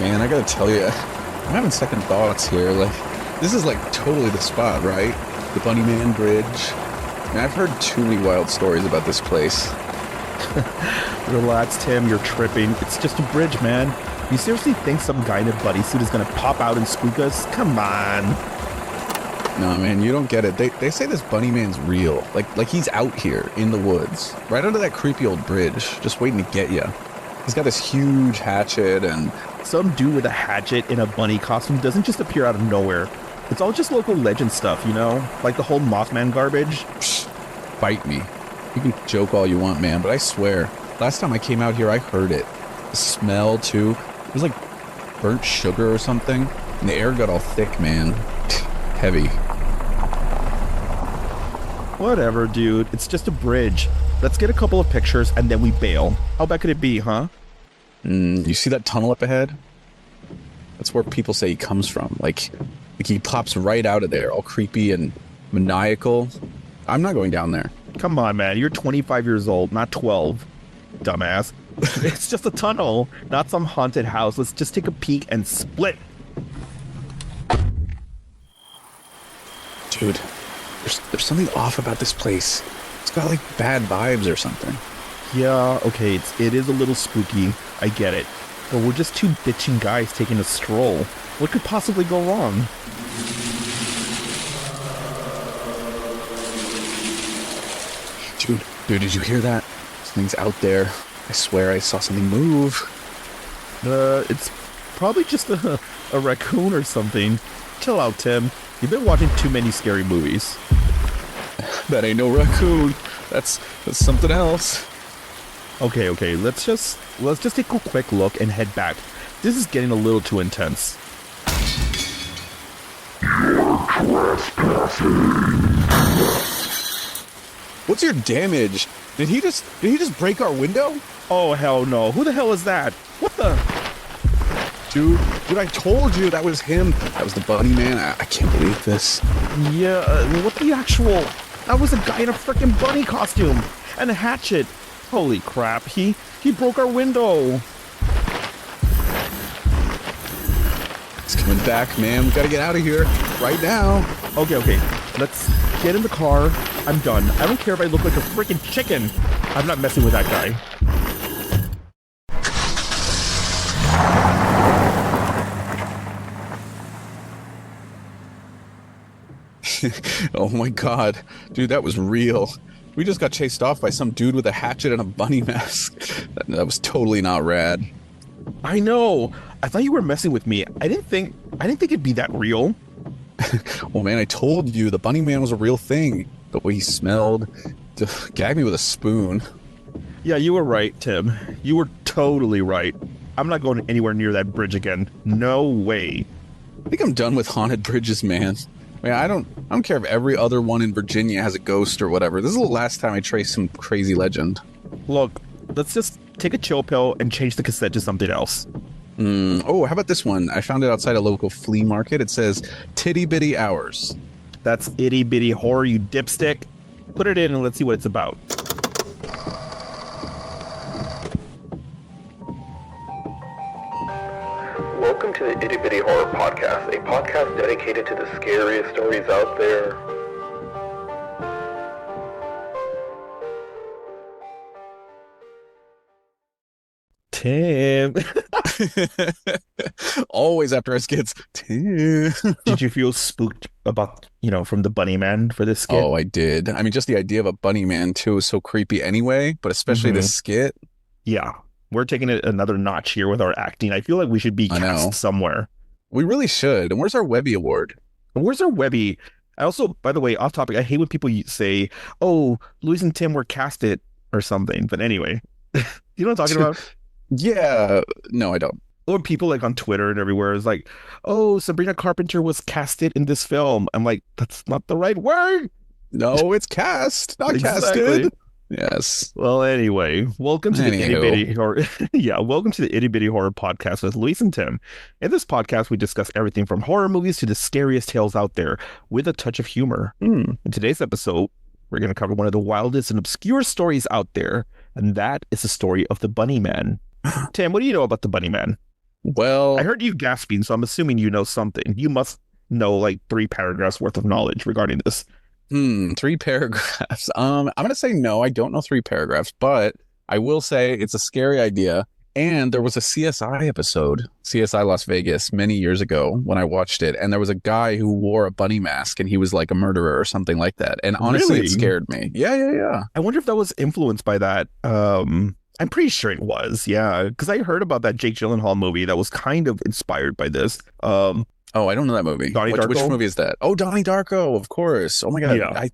Man, I gotta tell you, I'm having second thoughts here. Like, this is like totally the spot, right? The Bunny Man Bridge. Man, I've heard too many wild stories about this place. Relax, Tim, you're tripping. It's just a bridge, man. You seriously think some guy in a bodysuit is gonna pop out and spook us? Come on. No, man, you don't get it. They say this Bunny Man's real. Like he's out here in the woods, right under that creepy old bridge, just waiting to get you. He's got this huge hatchet and... Some dude with a hatchet in a bunny costume doesn't just appear out of nowhere. It's all just local legend stuff, you know? Like the whole Mothman garbage. Psh, fight me. You can joke all you want, man, but I swear, last time I came out here, I heard it. The smell, too. It was like burnt sugar or something, and the air got all thick, man. Heavy. Whatever, dude. It's just a bridge. Let's get a couple of pictures and then we bail. How bad could it be, huh? You see that tunnel up ahead? That's where people say he comes from. Like he pops right out of there, all creepy and maniacal. I'm not going down there. Come on, man. You're 25 years old, not 12. Dumbass. It's just a tunnel, not some haunted house. Let's just take a peek and split. Dude, there's something off about this place. It's got like bad vibes or something. Yeah, okay, it is a little spooky. I get it. But we're just two bitching guys taking a stroll. What could possibly go wrong? Dude, did you hear that? Something's out there. I swear I saw something move. It's probably just a raccoon or something. Chill out, Tim. You've been watching too many scary movies. That ain't no raccoon. That's something else. Okay, let's just take a quick look and head back. This is getting a little too intense. What's your damage? Did he just break our window? Oh hell no. Who the hell is that? What the? Dude, I told you that was him. That was the Bunny Man. I can't believe this. Yeah, what the actual? That was a guy in a freaking bunny costume and a hatchet. Holy crap, he broke our window. He's coming back, man. We gotta get out of here right now. Okay. Let's get in the car. I'm done. I don't care if I look like a freaking chicken. I'm not messing with that guy. Oh my god. Dude, that was real. We just got chased off by some dude with a hatchet and a bunny mask. That was totally not rad. I know. I thought you were messing with me. I didn't think it'd be that real. Well, man, I told you the Bunny Man was a real thing. The way he smelled. Gag me with a spoon. Yeah, you were right, Tim. You were totally right. I'm not going anywhere near that bridge again. No way. I think I'm done with haunted bridges, man. I don't care if every other one in Virginia has a ghost or whatever. This is the last time I trace some crazy legend. Look, let's just take a chill pill and change the cassette to something else. Oh, how about this one? I found it outside a local flea market. It says Titty Bitty Hours. That's itty bitty horror, you dipstick. Put it in and let's see what it's about. Welcome to the Itty Bitty Horror Podcast, a podcast dedicated to the scariest stories out there. Tim. Always after our skits. Tim. Did you feel spooked about, from the Bunny Man for this skit? Oh, I did. I mean, just the idea of a Bunny Man, too, is so creepy anyway, but especially this skit. Yeah. We're taking it another notch here with our acting. I feel like we should be cast somewhere. We really should. And where's our Webby Award? Where's our Webby? I also, by the way, off topic, I hate when people say, oh, Louise and Tim were casted or something. But anyway, you know what I'm talking about? Yeah. No, I don't. Or people like on Twitter and everywhere is like, oh, Sabrina Carpenter was casted in this film. I'm like, that's not the right word. No, it's cast, not casted. Yes. Well, anyway, welcome to the Itty Bitty Horror. Welcome to the Itty Bitty Horror Podcast with Luis and Tim. In this podcast, we discuss everything from horror movies to the scariest tales out there with a touch of humor. In today's episode, we're going to cover one of the wildest and obscure stories out there, and that is the story of the Bunny Man. Tim, what do you know about the Bunny Man? Well, I heard you gasping, so I'm assuming you know something. You must know like 3 paragraphs worth of knowledge regarding this. 3 paragraphs. I'm gonna say no, I don't know 3 paragraphs, but I will say it's a scary idea. And there was a CSI episode, CSI Las Vegas, many years ago when I watched it, and there was a guy who wore a bunny mask and he was like a murderer or something like that. And honestly, Really? it scared me. Yeah. I wonder if that was influenced by that. I'm pretty sure it was, yeah, because I heard about that Jake Gyllenhaal movie that was kind of inspired by this. Oh, I don't know that movie. Which movie is that? Oh, Donnie Darko, of course. Oh my God. Yeah. I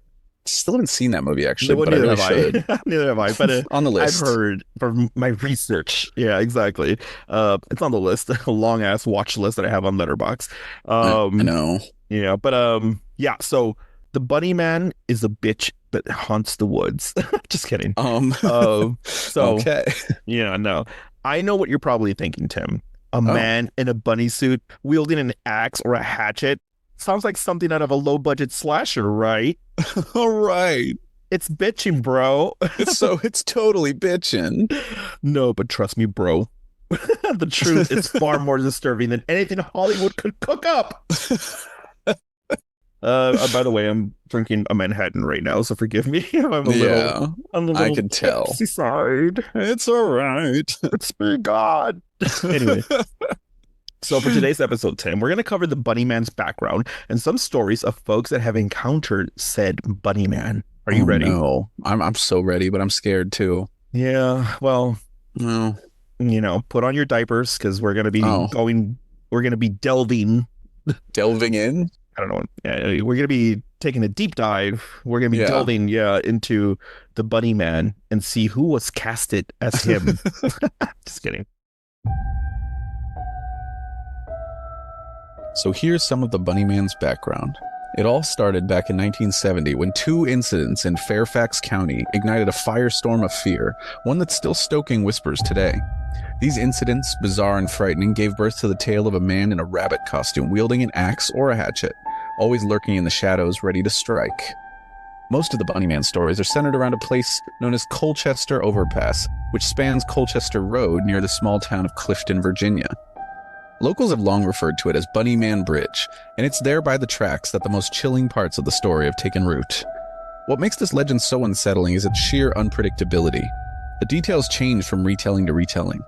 still haven't seen that movie actually, but I really should. Neither have I. But on the list. I've heard from my research. Yeah, exactly. It's on the list, a long ass watch list that I have on Letterboxd. I know. Yeah, but yeah. So the Bunny Man is a bitch that haunts the woods. Just kidding. So okay. Yeah, no. I know what you're probably thinking, Tim. A man in a bunny suit wielding an axe or a hatchet. Sounds like something out of a low-budget slasher, right? All right. It's bitching, bro. It's totally bitching. No, but trust me, bro. The truth is far more disturbing than anything Hollywood could cook up. By the way, I'm drinking a Manhattan right now, so forgive me. I'm a little I can tell. Side. It's all right. It's me, God. Anyway. So for today's episode, Tim, we're going to cover the Bunny Man's background and some stories of folks that have encountered said Bunny Man. Are you ready? No, I'm so ready, but I'm scared too. Yeah, well, no. Put on your diapers because we're going to be delving in. I don't know. Yeah, we're going to be taking a deep dive. We're going to be delving, into the Bunny Man and see who was casted as him. Just kidding. So here's some of the Bunny Man's background. It all started back in 1970 when 2 incidents in Fairfax County ignited a firestorm of fear, one that's still stoking whispers today. These incidents, bizarre and frightening, gave birth to the tale of a man in a rabbit costume wielding an axe or a hatchet, always lurking in the shadows ready to strike. Most of the Bunny Man stories are centered around a place known as Colchester Overpass, which spans Colchester Road near the small town of Clifton, Virginia. Locals have long referred to it as Bunny Man Bridge, and it's there by the tracks that the most chilling parts of the story have taken root. What makes this legend so unsettling is its sheer unpredictability. The details change from retelling to retelling.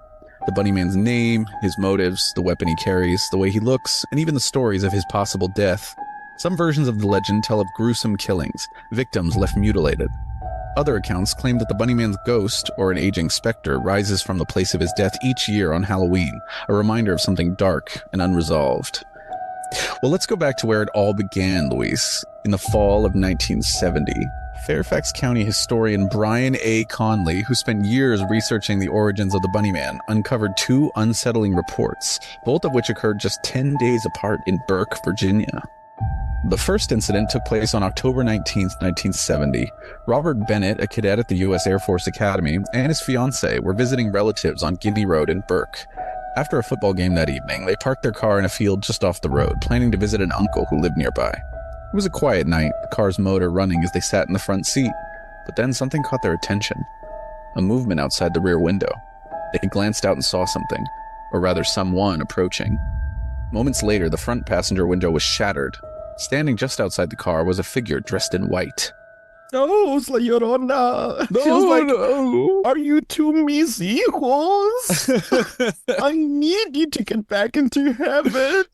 The Bunny Man's name, his motives, the weapon he carries, the way he looks, and even the stories of his possible death. Some versions of the legend tell of gruesome killings, victims left mutilated. Other accounts claim that the Bunny Man's ghost, or an aging specter, rises from the place of his death each year on Halloween, a reminder of something dark and unresolved. Well, let's go back to where it all began, Luis. In the fall of 1970, Fairfax County historian Brian A. Conley, who spent years researching the origins of the Bunny Man, uncovered 2 unsettling reports, both of which occurred just 10 days apart in Burke, Virginia. The first incident took place on October 19, 1970. Robert Bennett, a cadet at the U.S. Air Force Academy, and his fiancée were visiting relatives on Guinea Road in Burke. After a football game that evening, they parked their car in a field just off the road, planning to visit an uncle who lived nearby. It was a quiet night, the car's motor running as they sat in the front seat. But then something caught their attention. A movement outside the rear window. They glanced out and saw something, or rather someone approaching. Moments later, the front passenger window was shattered. Standing just outside the car was a figure dressed in white. No, Llorona. No. Are you two mis hijos? I need you to get back into heaven.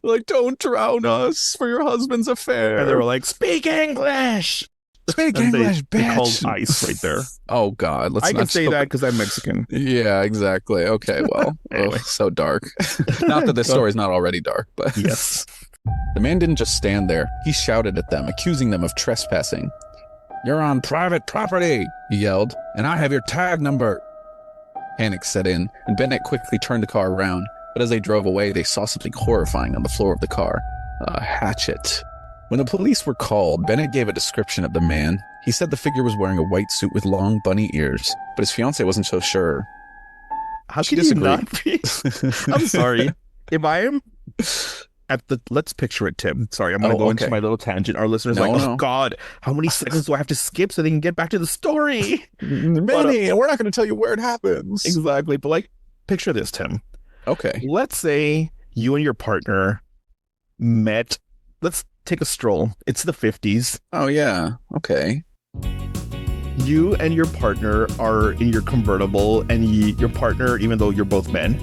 Like, don't drown us for your husband's affair. And they were like, speak English. Speak English, bitch. They called ICE right there. Oh, God. I can say that because I'm Mexican. Yeah, exactly. Okay, well. Anyway. So dark. Not that this story's not already dark, but... Yes. The man didn't just stand there. He shouted at them, accusing them of trespassing. "You're on private property," he yelled, "and I have your tag number." Panic set in, and Bennett quickly turned the car around, but as they drove away, they saw something horrifying on the floor of the car. A hatchet. When the police were called, Bennett gave a description of the man. He said the figure was wearing a white suit with long bunny ears, but his fiancée wasn't so sure. How can you not be? I'm sorry. If I am... let's picture it, Tim. Sorry, I'm going to go into my little tangent. Our listeners are like, oh, God, how many seconds do I have to skip so they can get back to the story? Many, and we're not going to tell you where it happens. Exactly. But, like, picture this, Tim. Okay. Let's say you and your partner met. Let's take a stroll. It's the 50s. Oh, yeah. Okay. You and your partner are in your convertible, and your partner, even though you're both men,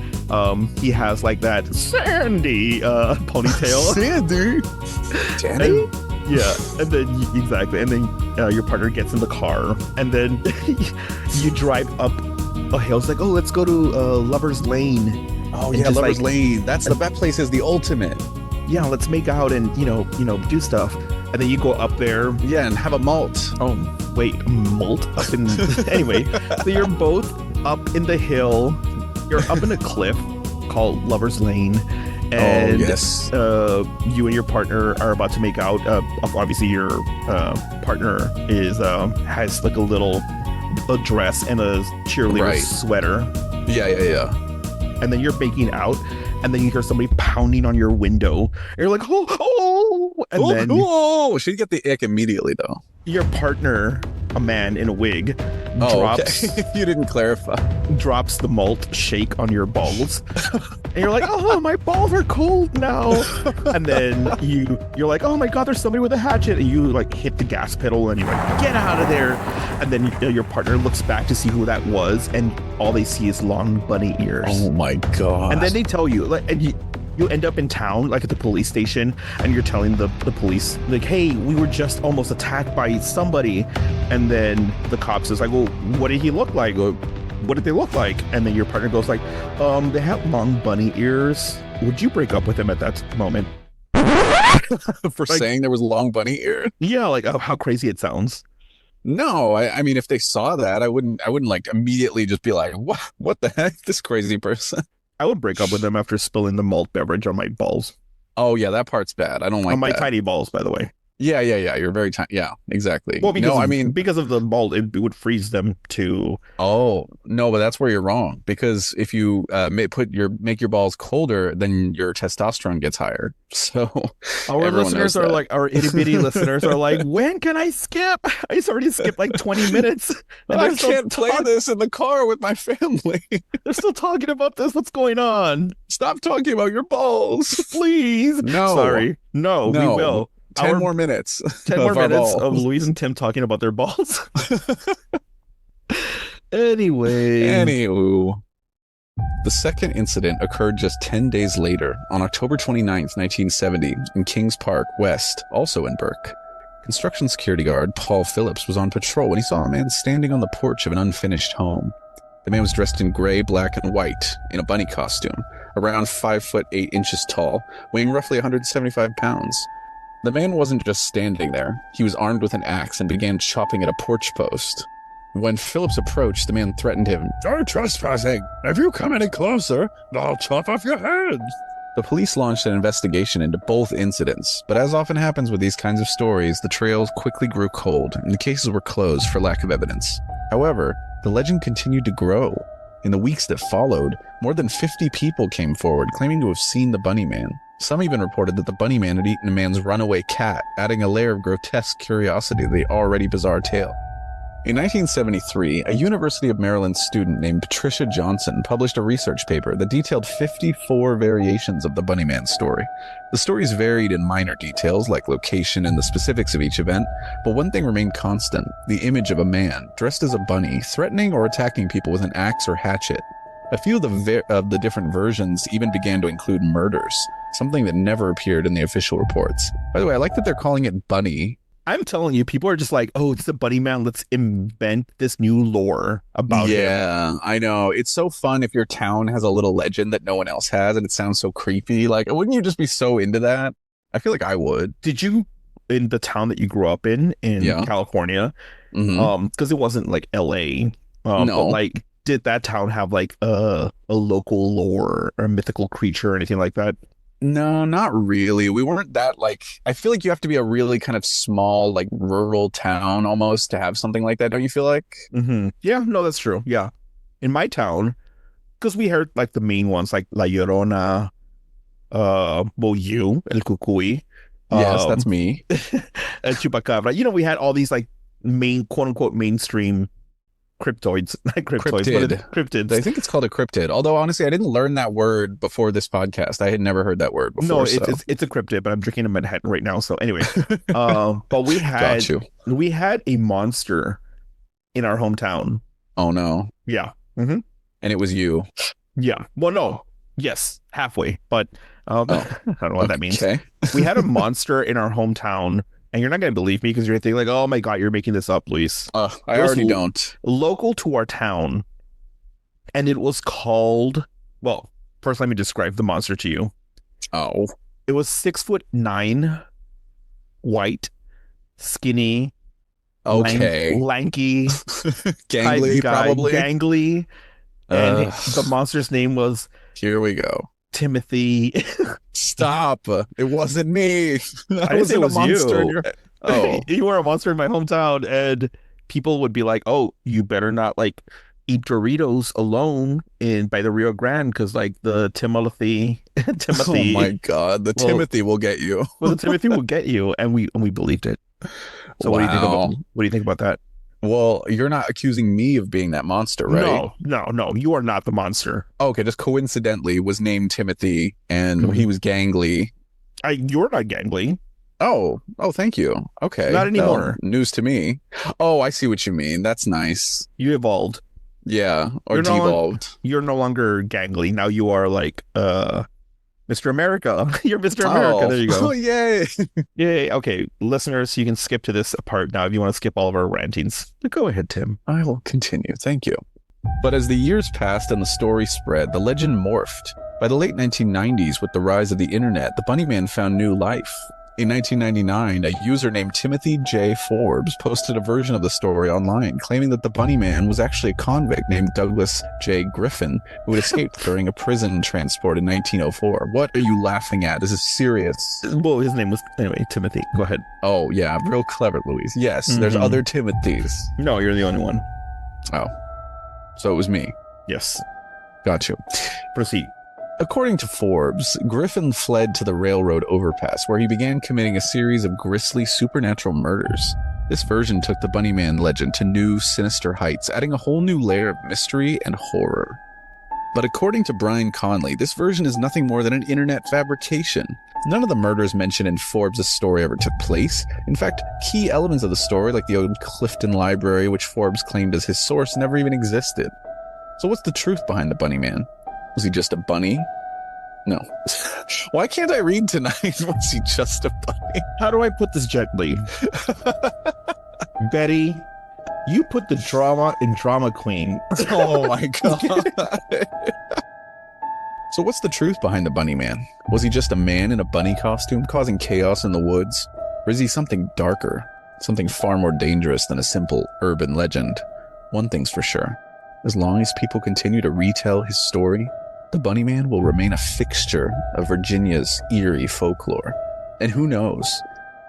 he has like that Sandy ponytail. Sandy? Danny? Yeah, and then exactly, and then your partner gets in the car, and then you drive up a hill. It's like, oh, let's go to Lover's Lane. Oh, And yeah, just, Lover's like, Lane. That place is the ultimate. Yeah, let's make out and do stuff. And then you go up there. Yeah, and have a malt. Oh, wait, malt up in. Anyway, so you're both up in the hill. You're up in a cliff called Lover's Lane. And yes. You and your partner are about to make out. Obviously, your partner has like a dress and a cheerleader sweater. Yeah. And then you're making out, and then you hear somebody pounding on your window. And you're like, oh, and then she'd get the ick immediately, though. Your partner, a man in a wig, drops. Okay. You didn't clarify. Drops the malt shake on your balls, and you're like, oh, my balls are cold now. And then you're like, oh my god, there's somebody with a hatchet, and you like hit the gas pedal, and you're like, get out of there. And then your partner looks back to see who that was, and all they see is long bunny ears. Oh my god. And then they tell you, like, and you end up in town, like at the police station, and you're telling the police, like, hey, we were just almost attacked by somebody. And then the cops is like, well, what did he look like? What did they look like? And then your partner goes like, they have long bunny ears. Would you break up with him at that moment? For saying there was long bunny ear? Yeah, like how crazy it sounds. No, I mean, if they saw that, I wouldn't like immediately just be like, what the heck, this crazy person. I would break up with them after spilling the malt beverage on my balls. Oh yeah, that part's bad. I don't like on my that. tiny balls, by the way. Yeah. You're very tiny. Yeah, exactly. Well, because of the malt, it would freeze them to. Oh no, but that's where you're wrong. Because if you make your balls colder, then your testosterone gets higher. So our listeners are like, our itty bitty listeners are like, when can I skip? I already skipped like 20 minutes. And I can't play this in the car with my family. They're still talking about this. What's going on? Stop talking about your balls, please. No, sorry. No, we will. 10 more minutes. 10 more minutes of Louise and Tim talking about their balls. Anywho. The second incident occurred just 10 days later, on October 29th, 1970, in Kings Park, West, also in Burke. Construction security guard Paul Phillips was on patrol when he saw a man standing on the porch of an unfinished home. The man was dressed in gray, black, and white, in a bunny costume, around 5'8" tall, weighing roughly 175 pounds. The man wasn't just standing there. He was armed with an axe and began chopping at a porch post. When Phillips approached, the man threatened him. "You're trespassing. If you come any closer, I'll chop off your head." The police launched an investigation into both incidents, but as often happens with these kinds of stories, the trails quickly grew cold and the cases were closed for lack of evidence. However, the legend continued to grow. In the weeks that followed, more than 50 people came forward claiming to have seen the Bunny Man. Some even reported that the Bunny Man had eaten a man's runaway cat, adding a layer of grotesque curiosity to the already bizarre tale. In 1973, a University of Maryland student named Patricia Johnson published a research paper that detailed 54 variations of the Bunny Man story. The stories varied in minor details like location and the specifics of each event, but one thing remained constant: the image of a man dressed as a bunny threatening or attacking people with an axe or hatchet. A few of the different versions even began to include murders, something that never appeared in the official reports. By the way, I like that they're calling it Bunny. I'm telling you, people are just like, oh, it's the Bunny Man. Let's invent this new lore about him. Yeah, I know. It's so fun if your town has a little legend that no one else has and it sounds so creepy. Like, wouldn't you just be so into that? I feel like I would. Did you, in the town that you grew up in California, because it wasn't like LA, no. But like, did that town have like a local lore or a mythical creature or anything like that? No, not really. We weren't that like, I feel like you have to be a really kind of small, like rural town almost to have something like that. Don't you feel like? Mm-hmm. Yeah, no, that's true. Yeah. In my town, because we heard like the main ones like La Llorona, Boyu, El Cucuy. Yes, that's me. El Chupacabra. You know, we had all these like main, quote unquote, mainstream cryptoids, not cryptoids, Cryptid. but cryptids. I think it's called a cryptid. Although honestly, I didn't learn that word before this podcast. I had never heard that word before. No, it's a cryptid, but I'm drinking a Manhattan right now. So anyway, but we had a monster in our hometown. Oh no. Yeah. Mm-hmm. And it was you. Yeah. Well, no. Yes, halfway, but I don't know what that means. We had a monster in our hometown, and you're not going to believe me because you're thinking like, oh my God, you're making this up, Luis. I already don't. Local to our town, and it was called, well, first let me describe the monster to you. Oh. It was 6'9", white, skinny, okay, lanky, gangly, probably gangly, and the monster's name was. Here we go. Timothy. Stop. It wasn't me. I was a monster. Oh. You were a monster in my hometown, and people would be like, oh, you better not like eat Doritos alone by the Rio Grande because like the Timothy. Oh my God. Timothy will get you. Well, the Timothy will get you. And we believed it. So wow. What do you think about that? Well, you're not accusing me of being that monster, right? No. You are not the monster. Okay, just coincidentally was named Timothy and he was gangly. You're not gangly. Oh, thank you. Okay. Not anymore. No, news to me. Oh, I see what you mean. That's nice. You evolved. Yeah, or devolved. You're no longer gangly. Now you are like Mr. America. You're Mr. America. There you go. Oh, yay. Yay. Okay, listeners, you can skip to this part now if you want to skip all of our rantings. Go ahead, Tim. I will continue. Thank you. But as the years passed and the story spread, the legend morphed. By the late 1990s, with the rise of the internet, the Bunny Man found new life. In 1999, a user named Timothy J. Forbes posted a version of the story online, claiming that the Bunny Man was actually a convict named Douglas J. Griffin, who had escaped during a prison transport in 1904. What are you laughing at? This is serious. Well, his name was, anyway, Timothy. Go ahead. Oh, yeah. Real clever, Luis. Yes, there's other Timothys. No, you're the only one. Oh. So it was me. Yes. Got you. Proceed. According to Forbes, Griffin fled to the railroad overpass, where he began committing a series of grisly supernatural murders. This version took the Bunny Man legend to new, sinister heights, adding a whole new layer of mystery and horror. But according to Brian Conley, this version is nothing more than an internet fabrication. None of the murders mentioned in Forbes' story ever took place. In fact, key elements of the story, like the old Clifton Library, which Forbes claimed as his source, never even existed. So what's the truth behind the Bunny Man? Was he just a bunny? No. Why can't I read tonight? Was he just a bunny? How do I put this gently? Betty, you put the drama in Drama Queen. Oh my God. So what's the truth behind the Bunny Man? Was he just a man in a bunny costume causing chaos in the woods? Or is he something darker? Something far more dangerous than a simple urban legend? One thing's for sure. As long as people continue to retell his story, the Bunny Man will remain a fixture of Virginia's eerie folklore. And who knows,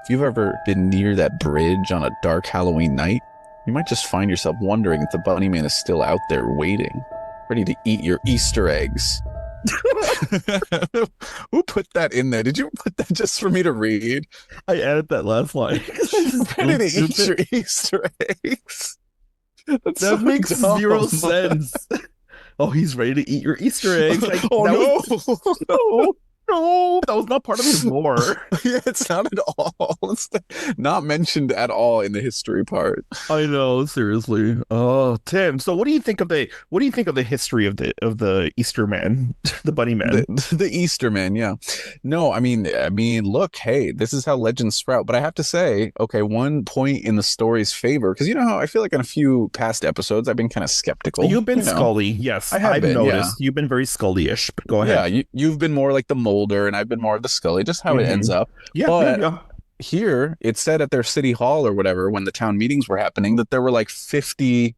if you've ever been near that bridge on a dark Halloween night, you might just find yourself wondering if the Bunny Man is still out there waiting, ready to eat your Easter eggs. Who put that in there? Did you put that just for me to read? I added that last line. Ready to eat your Easter eggs. That so makes dumb. Zero sense. Oh, he's ready to eat your Easter eggs. Like, no. No, that was not part of his lore. Yeah, it's not at all. It's not mentioned at all in the history part. I know, seriously. Oh, Tim. So, what do you think of the history of the Easter Man, the Bunny Man, the Easter Man? Yeah. No, I mean, look, hey, this is how legends sprout. But I have to say, okay, one point in the story's favor, because you know how I feel like in a few past episodes I've been kind of skeptical. You've been Scully, yes. I've noticed. Yeah. You've been very Scully-ish. But go ahead. Yeah, you've been more like the Mulder, and I've been more of the Scully, just how it ends up. Yeah, but here it said at their city hall or whatever, when the town meetings were happening, that there were like 50,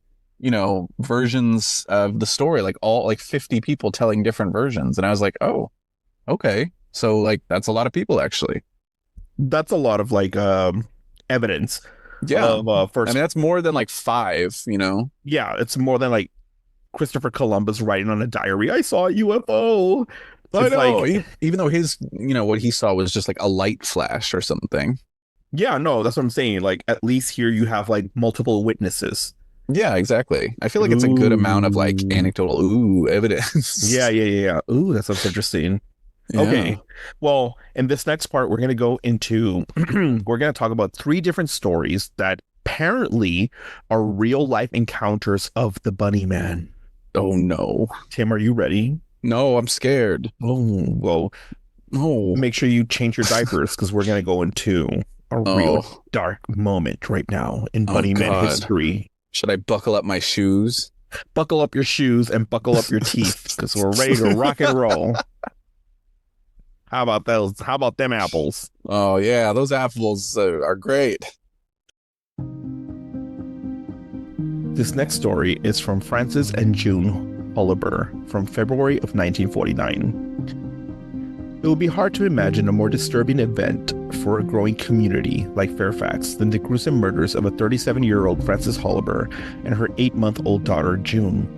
versions of the story, like 50 people telling different versions. And I was like, oh, okay. So like, that's a lot of people actually. That's a lot of like evidence. Yeah. That's more than like 5, Yeah, it's more than like Christopher Columbus writing on a diary, I saw a UFO. I know, like, even though his, what he saw was just like a light flash or something. Yeah, no, that's what I'm saying. Like, at least here you have like multiple witnesses. Yeah, exactly. I feel like it's a good amount of like anecdotal evidence. Yeah. Ooh, that sounds interesting. Yeah. Okay. Well, in this next part, we're going to go into, we're going to talk about 3 different stories that apparently are real life encounters of the Bunny Man. Oh, no. Tim, are you ready? No, I'm scared. Oh, well, make sure you change your diapers because we're going to go into a real dark moment right now in Bunny Man history. Should I buckle up my shoes? Buckle up your shoes and buckle up your teeth because we're ready to rock and roll. How about those? How about them apples? Oh, yeah, those apples are great. This next story is from Francis and June Oliver from February of 1949. It will be hard to imagine a more disturbing event for a growing community like Fairfax than the gruesome murders of a 37-year-old Frances Oliver and her 8-month-old daughter, June.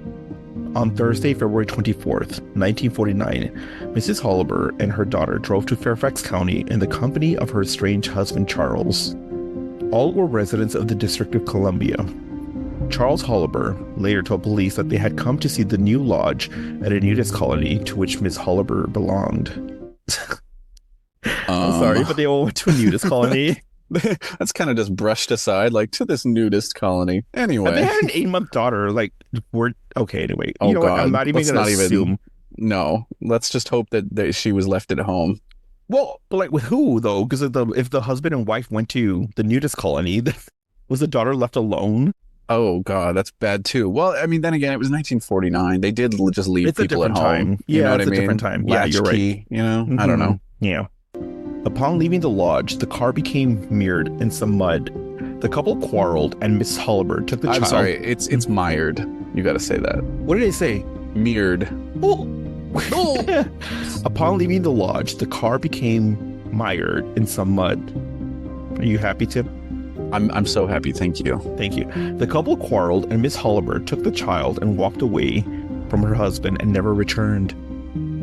On Thursday, February 24th, 1949, Mrs. Oliver and her daughter drove to Fairfax County in the company of her estranged husband, Charles. All were residents of the District of Columbia. Charles Oliver later told police that they had come to see the new lodge at a nudist colony to which Miss Oliver belonged. I'm sorry, but they all went to a nudist colony. That's kind of just brushed aside, like, to this nudist colony. Anyway. And they had an 8-month daughter. Like, we're okay. Anyway, you know God. What? I'm not even going to assume. No, let's just hope that she was left at home. Well, but like with who though? Because if the husband and wife went to the nudist colony, was the daughter left alone? Oh God, that's bad too. Well, I mean, then again, it was 1949. They did just leave people at home. Time. Yeah, you know what it's I mean? a different time. Yeah, Latchkey, you're right. You know, I don't know. Yeah. Upon leaving the lodge, the car became mired in some mud. The couple quarreled, and Miss Oliver took the child. I'm sorry, it's mired. You got to say that. What did they say? Mired. Oh. Upon leaving the lodge, the car became mired in some mud. Are you happy, Tim? I'm so happy. Thank you. Thank you. The couple quarreled, and Miss Oliver took the child and walked away from her husband and never returned.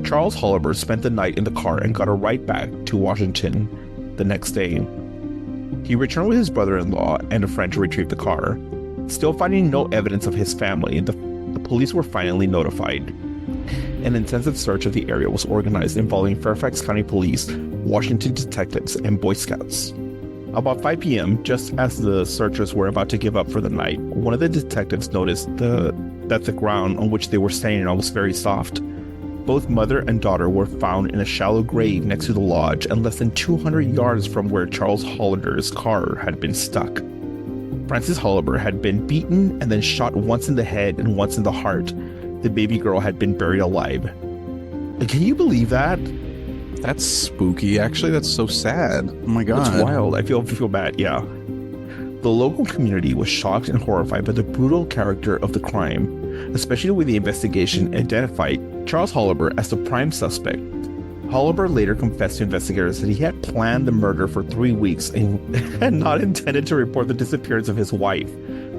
Charles Oliver spent the night in the car and got a ride back to Washington the next day. He returned with his brother-in-law and a friend to retrieve the car. Still finding no evidence of his family, the police were finally notified. An intensive search of the area was organized involving Fairfax County Police, Washington detectives, and Boy Scouts. About 5 p.m., just as the searchers were about to give up for the night, one of the detectives noticed that the ground on which they were standing on was very soft. Both mother and daughter were found in a shallow grave next to the lodge and less than 200 yards from where Charles Oliver's car had been stuck. Frances Oliver had been beaten and then shot once in the head and once in the heart. The baby girl had been buried alive. Can you believe that? That's spooky. Actually, that's so sad. Oh my God. It's wild. I feel bad. Yeah. The local community was shocked and horrified by the brutal character of the crime, especially when the investigation identified Charles Oliver as the prime suspect. Oliver later confessed to investigators that he had planned the murder for 3 weeks and had not intended to report the disappearance of his wife,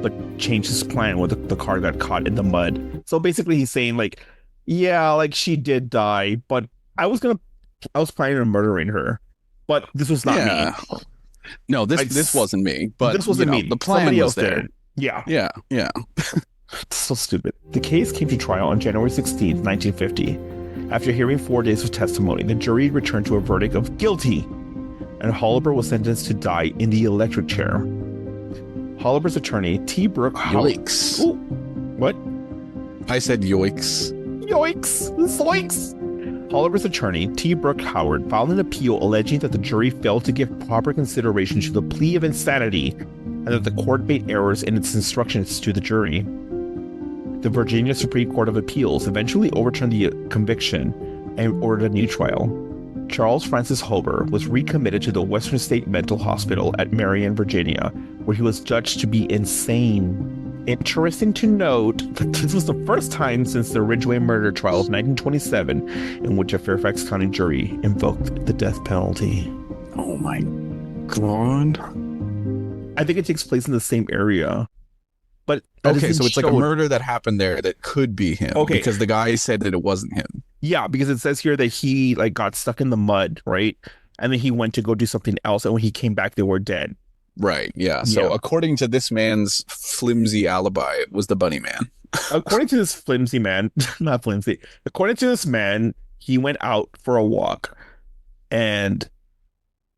but changed his plan when the car got caught in the mud. So basically he's saying like, yeah, like she did die, but I was planning on murdering her, but this was not me. No, this wasn't me, but this wasn't me. The plan Somebody was else there. Yeah. It's so stupid. The case came to trial on January 16th, 1950. After hearing 4 days of testimony, the jury returned to a verdict of guilty, and Oliver was sentenced to die in the electric chair. Oliver's attorney, T. Brooke Yoicks. Ooh, what? I said yoicks. Yoicks! Zoinks! Oliver's attorney, T. Brooke Howard, filed an appeal alleging that the jury failed to give proper consideration to the plea of insanity and that the court made errors in its instructions to the jury. The Virginia Supreme Court of Appeals eventually overturned the conviction and ordered a new trial. Charles Francis Oliver was recommitted to the Western State Mental Hospital at Marion, Virginia, where he was judged to be insane. Interesting to note that this was the first time since the Ridgway murder trial of 1927 in which a Fairfax County jury invoked the death penalty. Oh my God. I think it takes place in the same area. But okay, so it's like a murder that happened there that could be him. Okay. Because the guy said that it wasn't him. Yeah, because it says here that he like got stuck in the mud, right? And then he went to go do something else, and when he came back, they were dead. Right. Yeah. So according to this man's flimsy alibi, it was the Bunny Man. According to this flimsy man, not flimsy, according to this man, he went out for a walk, and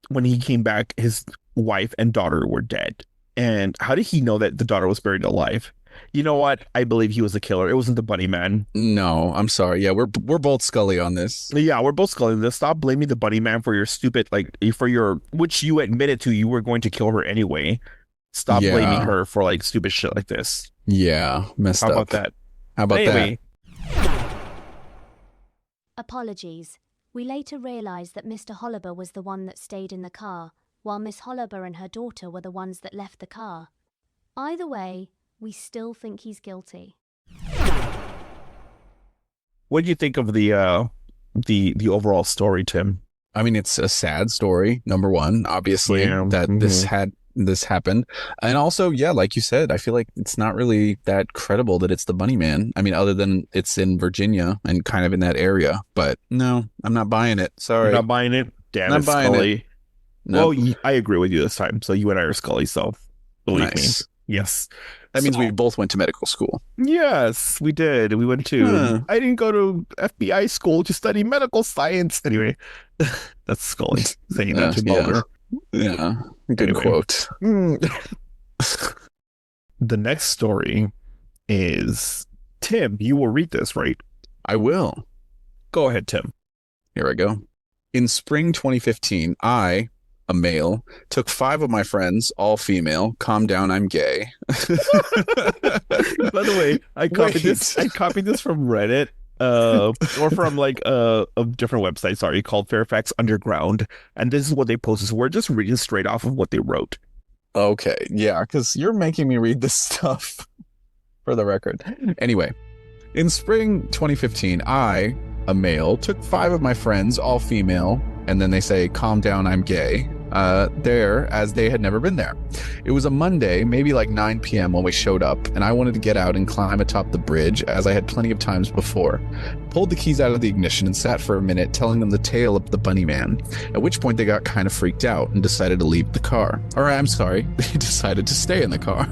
when he came back, his wife and daughter were dead. And how did he know that the daughter was buried alive? You know what? I believe he was the killer. It wasn't the Bunny Man. No, I'm sorry. Yeah, we're both Scully on this. Yeah, we're both Scully on this. Stop blaming the Bunny Man for your stupid, which you admitted to, you were going to kill her anyway. Stop blaming her for stupid shit like this. Yeah, messed up. How about that? How about that? Apologies. We later realised that Mr. Holliber was the one that stayed in the car, while Miss Holliber and her daughter were the ones that left the car. Either way, we still think he's guilty. What do you think of the overall story, Tim? I mean, it's a sad story. Number one, obviously, that this happened, and also, like you said, I feel like it's not really that credible that it's the Bunny Man. I mean, other than it's in Virginia and kind of in that area, but no, I'm not buying it. Sorry, you're not buying it. Damn it, Scully. Nope. Well, I agree with you this time. So you and I are Scully. So believe me. Yes. That means we both went to medical school. Yes, we did. We went to. I didn't go to FBI school to study medical science. Anyway, that's Scully saying that to Mulder. Yeah. Good quote. The next story is Tim. You will read this, right? I will. Go ahead, Tim. Here I go. In spring 2015, I, a male, took 5 of my friends, all female. Calm down, I'm gay. By the way, I copied this from Reddit, or from a different website. Sorry, called Fairfax Underground, and this is what they posted. So we're just reading straight off of what they wrote. Okay, yeah, because you're making me read this stuff. For the record, anyway, in spring 2015, I, a male, took 5 of my friends, all female, and then they say, calm down, I'm gay, there, as they had never been there. It was a Monday, maybe 9 p.m. when we showed up, and I wanted to get out and climb atop the bridge, as I had plenty of times before. Pulled the keys out of the ignition and sat for a minute telling them the tale of the Bunny Man, at which point they got kind of freaked out and decided to leave the car. Or, I'm sorry, they decided to stay in the car.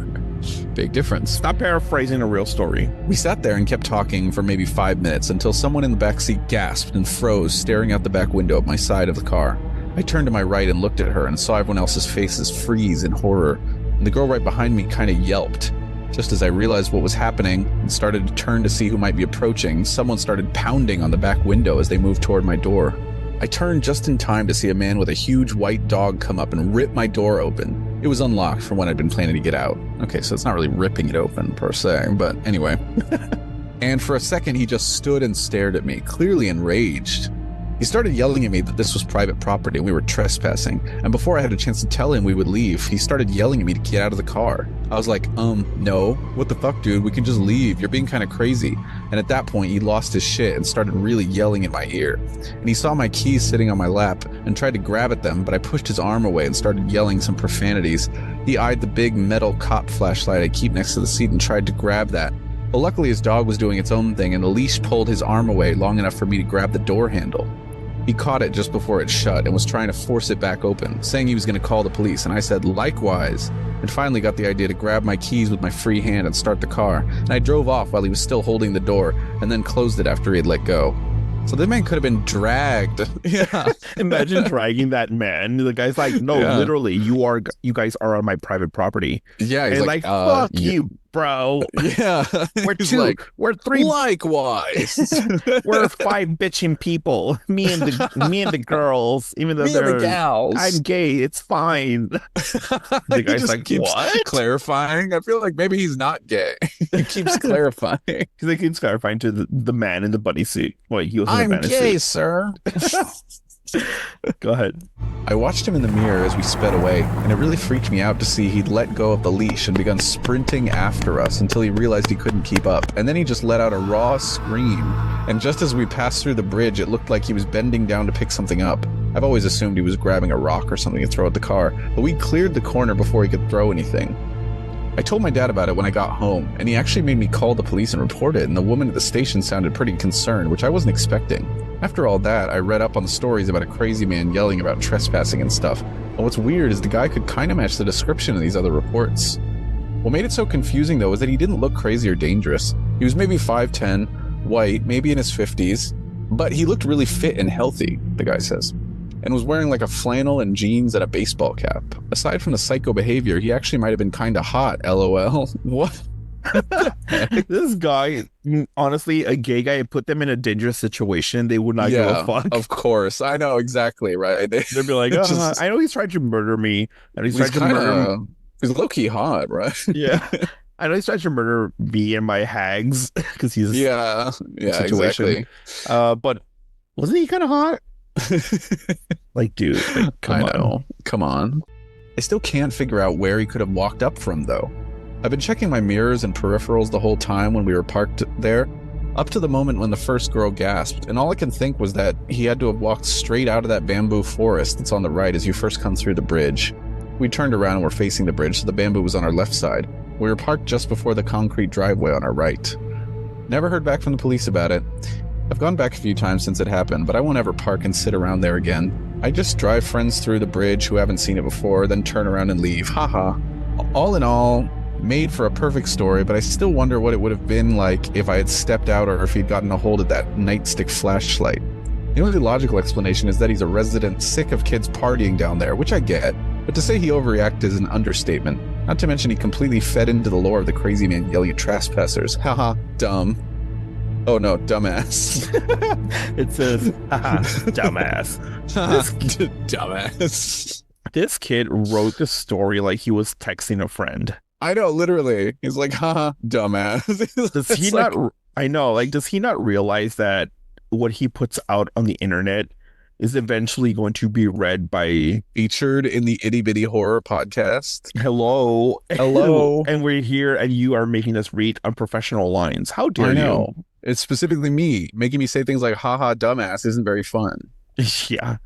Big difference. Stop paraphrasing a real story. We sat there and kept talking for maybe 5 minutes until someone in the back seat gasped and froze, staring out the back window at my side of the car. I turned to my right and looked at her and saw everyone else's faces freeze in horror, and the girl right behind me kind of yelped. Just as I realized what was happening and started to turn to see who might be approaching, someone started pounding on the back window as they moved toward my door. I turned just in time to see a man with a huge white dog come up and rip my door open. It was unlocked from when I'd been planning to get out. Okay, so it's not really ripping it open per se, but anyway. And for a second, he just stood and stared at me, clearly enraged. He started yelling at me that this was private property and we were trespassing. And before I had a chance to tell him we would leave, he started yelling at me to get out of the car. I was like, no. What the fuck, dude? We can just leave. You're being kind of crazy. And at that point, he lost his shit and started really yelling at my ear. And he saw my keys sitting on my lap and tried to grab at them, but I pushed his arm away and started yelling some profanities. He eyed the big metal cop flashlight I keep next to the seat and tried to grab that. But luckily, his dog was doing its own thing, and the leash pulled his arm away long enough for me to grab the door handle. He caught it just before it shut and was trying to force it back open, saying he was going to call the police, and I said likewise, and finally got the idea to grab my keys with my free hand and start the car, and I drove off while he was still holding the door, and then closed it after he had let go. So the man could have been dragged. Yeah. Imagine dragging that man. The guy's like, no, literally, you guys are on my private property. Yeah, he's and like fuck you, bro. Yeah. We're 2. We're 3. Likewise. We're 5 bitching people. Me and the girls. Even though they're the gals. I'm gay. It's fine. The guy's just like, keeps what? Clarifying. I feel like maybe he's not gay. He keeps clarifying. Because he keeps clarifying to the man in the bunny suit. Wait, he was in the I'm gay, sir. Go ahead. I watched him in the mirror as we sped away, and it really freaked me out to see he'd let go of the leash and begun sprinting after us until he realized he couldn't keep up, and then he just let out a raw scream. And just as we passed through the bridge, it looked like he was bending down to pick something up. I've always assumed he was grabbing a rock or something to throw at the car, but we cleared the corner before he could throw anything. I told my dad about it when I got home, and he actually made me call the police and report it, and the woman at the station sounded pretty concerned, which I wasn't expecting. After all that, I read up on the stories about a crazy man yelling about trespassing and stuff, and what's weird is the guy could kind of match the description of these other reports. What made it so confusing, though, was that he didn't look crazy or dangerous. He was maybe 5'10", white, maybe in his 50s, but he looked really fit and healthy, the guy says, and was wearing like a flannel and jeans and a baseball cap. Aside from the psycho behavior, he actually might have been kind of hot, lol. What? This guy, honestly, a gay guy, put them in a dangerous situation. They would not give a fuck. Of course. I know exactly, right? They'd be like, I know he's trying to murder me. And he's trying to murder me. He's low-key hot, right? Yeah. I know he's trying to murder me and my hags because he's exactly. But wasn't he kind of hot? Like, dude, like, come on. I still can't figure out where he could have walked up from, though. I've been checking my mirrors and peripherals the whole time when we were parked there, up to the moment when the first girl gasped, and all I can think was that he had to have walked straight out of that bamboo forest that's on the right as you first come through the bridge. We turned around and were facing the bridge, so the bamboo was on our left side. We were parked just before the concrete driveway on our right. Never heard back from the police about it. I've gone back a few times since it happened, but I won't ever park and sit around there again. I just drive friends through the bridge who haven't seen it before, then turn around and leave. Haha. All in all, made for a perfect story, but I still wonder what it would have been like if I had stepped out or if he'd gotten a hold of that nightstick flashlight. The only logical explanation is that he's a resident sick of kids partying down there, which I get, but to say he overreacted is an understatement. Not to mention he completely fed into the lore of the crazy man yelling at trespassers. Haha, dumb. Oh no, dumbass. It says, haha, dumbass. Dumbass. This kid wrote the story like he was texting a friend. I know, literally. He's like, haha, dumbass. Does he not? I know, like, does he not realize that what he puts out on the internet is eventually going to be read by... Featured in the Itty Bitty Horror podcast. Hello. And we're here and you are making us read unprofessional lines. How dare you? I know. It's specifically me. Making me say things like, haha, dumbass isn't very fun. Yeah.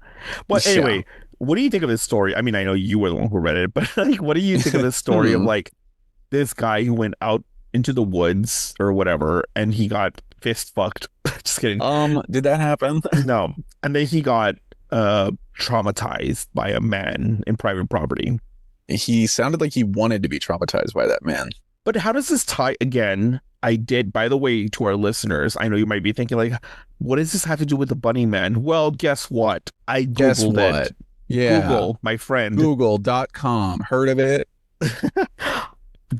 But anyway, what do you think of this story? I mean, I know you were the one who read it, but like, what do you think of this story of like this guy who went out into the woods or whatever and he got fist fucked? Just kidding. Did that happen? No. And then he got traumatized by a man in private property. He sounded like he wanted to be traumatized by that man. But how does this tie again? I did, by the way, to our listeners, I know you might be thinking like, what does this have to do with the Bunny Man? Well, guess what? I Googled it. Yeah. Google, my friend. Google.com. Heard of it?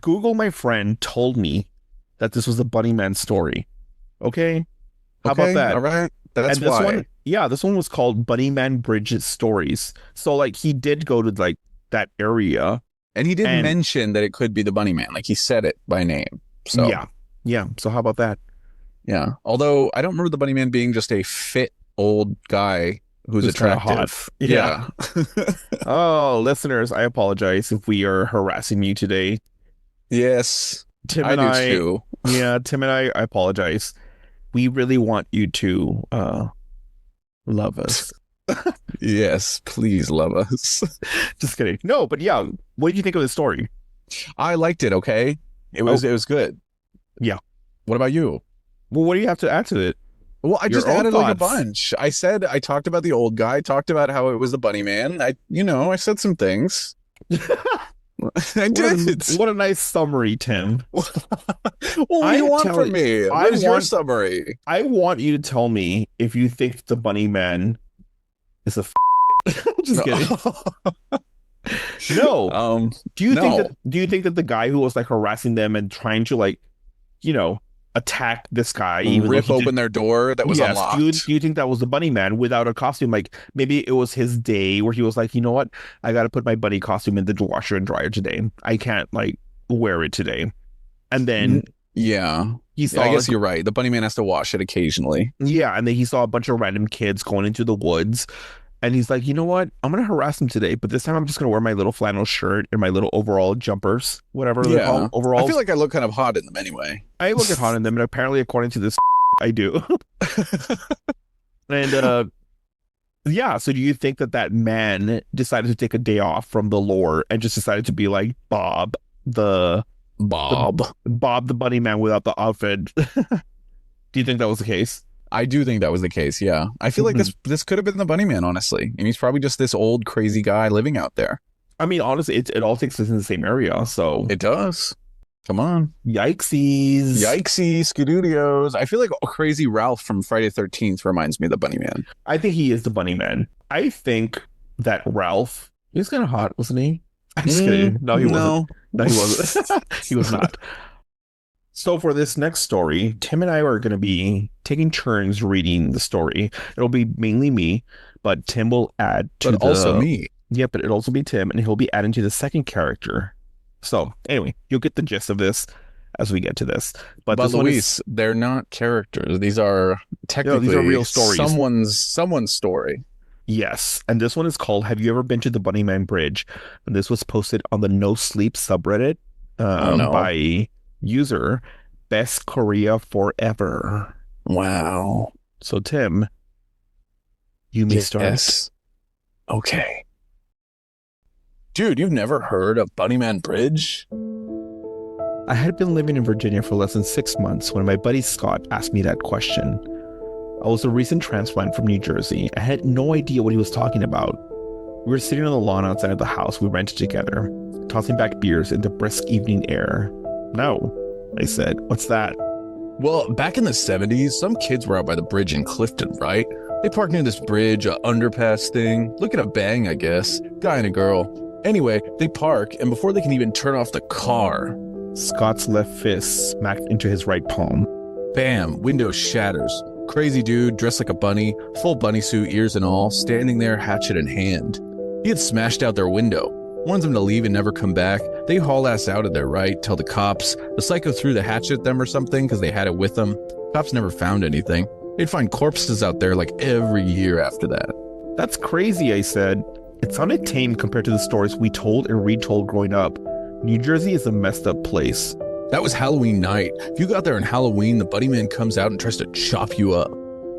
Google, my friend, told me that this was the Bunny Man story. Okay? How about that? All right. That's and this why. One, yeah, this one was called Bunny Man Bridges Stories. So, like, he did go to, like, that area. And he did mention that it could be the Bunny Man. Like, he said it by name. So Yeah. So how about that? Yeah. Although, I don't remember the Bunny Man being just a fit old guy who's attractive. Yeah. Oh, listeners, I apologize if we are harassing you today. Yes. Tim and I do too. Yeah, Tim and I apologize. We really want you to love us. Yes, please love us. Just kidding. No, but yeah, what did you think of the story? I liked it, okay? It was good. Yeah. What about you? Well, what do you have to add to it? Well, I just added like a bunch. I talked about the old guy, talked about how it was the Bunny Man. I said some things. I did. What a nice summary, Tim. What do you want from me? What is your summary? I want you to tell me if you think the Bunny Man is a just kidding. No. Do you think that the guy who was like harassing them and trying to like, attack this guy, even rip open their door that was unlocked? Do you think that was the Bunny Man without a costume? Like maybe it was his day where he was like, you know what? I got to put my bunny costume in the washer and dryer today. I can't like wear it today. And then I guess you're right. The Bunny Man has to wash it occasionally. Yeah, and then he saw a bunch of random kids going into the woods. And he's like, you know what? I'm going to harass them today, but this time I'm just going to wear my little flannel shirt and my little overall jumpers, whatever they're called. Overalls. I feel like I look kind of hot in them anyway. I look hot in them, and apparently, according to this, I do. And, so do you think that man decided to take a day off from the lore and just decided to be like Bob, the Bob. Bob the Bunny Man without the outfit. Do you think that was the case? I do think that was the case, yeah. I feel like this could have been the Bunny Man, honestly. And he's probably just this old crazy guy living out there. I mean, honestly, it all takes place in the same area, so... It does. Come on. Yikesies. Yikesy, Scudios. I feel like Crazy Ralph from Friday the 13th reminds me of the Bunny Man. I think he is the Bunny Man. I think that Ralph... He was kind of hot, wasn't he? I'm just kidding. No, he wasn't. No, he wasn't. He was not. So for this next story, Tim and I are going to be taking turns reading the story. It'll be mainly me, but Tim will add to But also me. Yeah, but it'll also be Tim, and he'll be adding to the second character. So anyway, you'll get the gist of this as we get to this. But this Luis, they're not characters. These are technically these are real stories. Someone's story. Yes, and this one is called "Have You Ever Been to the Bunny Man Bridge?" And this was posted on the No Sleep subreddit by user Best Korea Forever. Wow. So Tim, you may start. Yes. Okay. Dude, you've never heard of Bunny Man Bridge? I had been living in Virginia for less than 6 months when my buddy Scott asked me that question. I was a recent transplant from New Jersey. I had no idea what he was talking about. We were sitting on the lawn outside of the house we rented together, tossing back beers in the brisk evening air. No, I said. What's that? Well, back in the 70s, some kids were out by the bridge in Clifton, right? They parked near this bridge, a underpass thing. Look at a bang, I guess. Guy and a girl. Anyway, they park, and before they can even turn off the car... Scott's left fist smacked into his right palm. Bam! Window shatters. Crazy dude, dressed like a bunny, full bunny suit, ears and all, standing there, hatchet in hand. He had smashed out their window. Wants them to leave and never come back. They haul ass out of there, right? Tell the cops. The psycho threw the hatchet at them or something because they had it with them. Cops never found anything. They'd find corpses out there like every year after that. That's crazy, I said. It sounded tame compared to the stories we told and retold growing up. New Jersey is a messed up place. That was Halloween night. If you got there on Halloween, the Bunny Man comes out and tries to chop you up.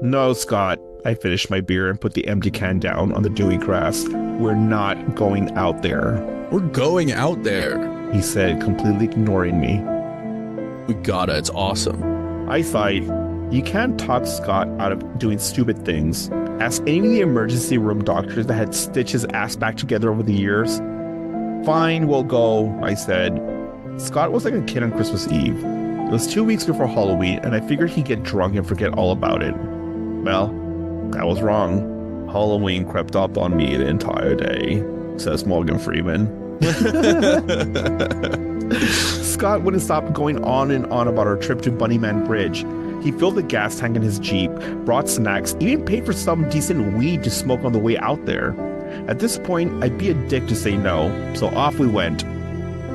No, Scott. I finished my beer and put the empty can down on the dewy grass. We're not going out there. We're going out there, he said, completely ignoring me. We gotta, it's awesome. I sighed. You can't talk Scott out of doing stupid things. Ask any of the emergency room doctors that had stitched his ass back together over the years. Fine, we'll go, I said. Scott was like a kid on Christmas Eve. It was 2 weeks before Halloween, and I figured he'd get drunk and forget all about it. Well, I was wrong. Halloween crept up on me the entire day, says Morgan Freeman. Scott wouldn't stop going on and on about our trip to Bunny Man Bridge. He filled the gas tank in his Jeep, brought snacks, even paid for some decent weed to smoke on the way out there. At this point, I'd be a dick to say no, so off we went.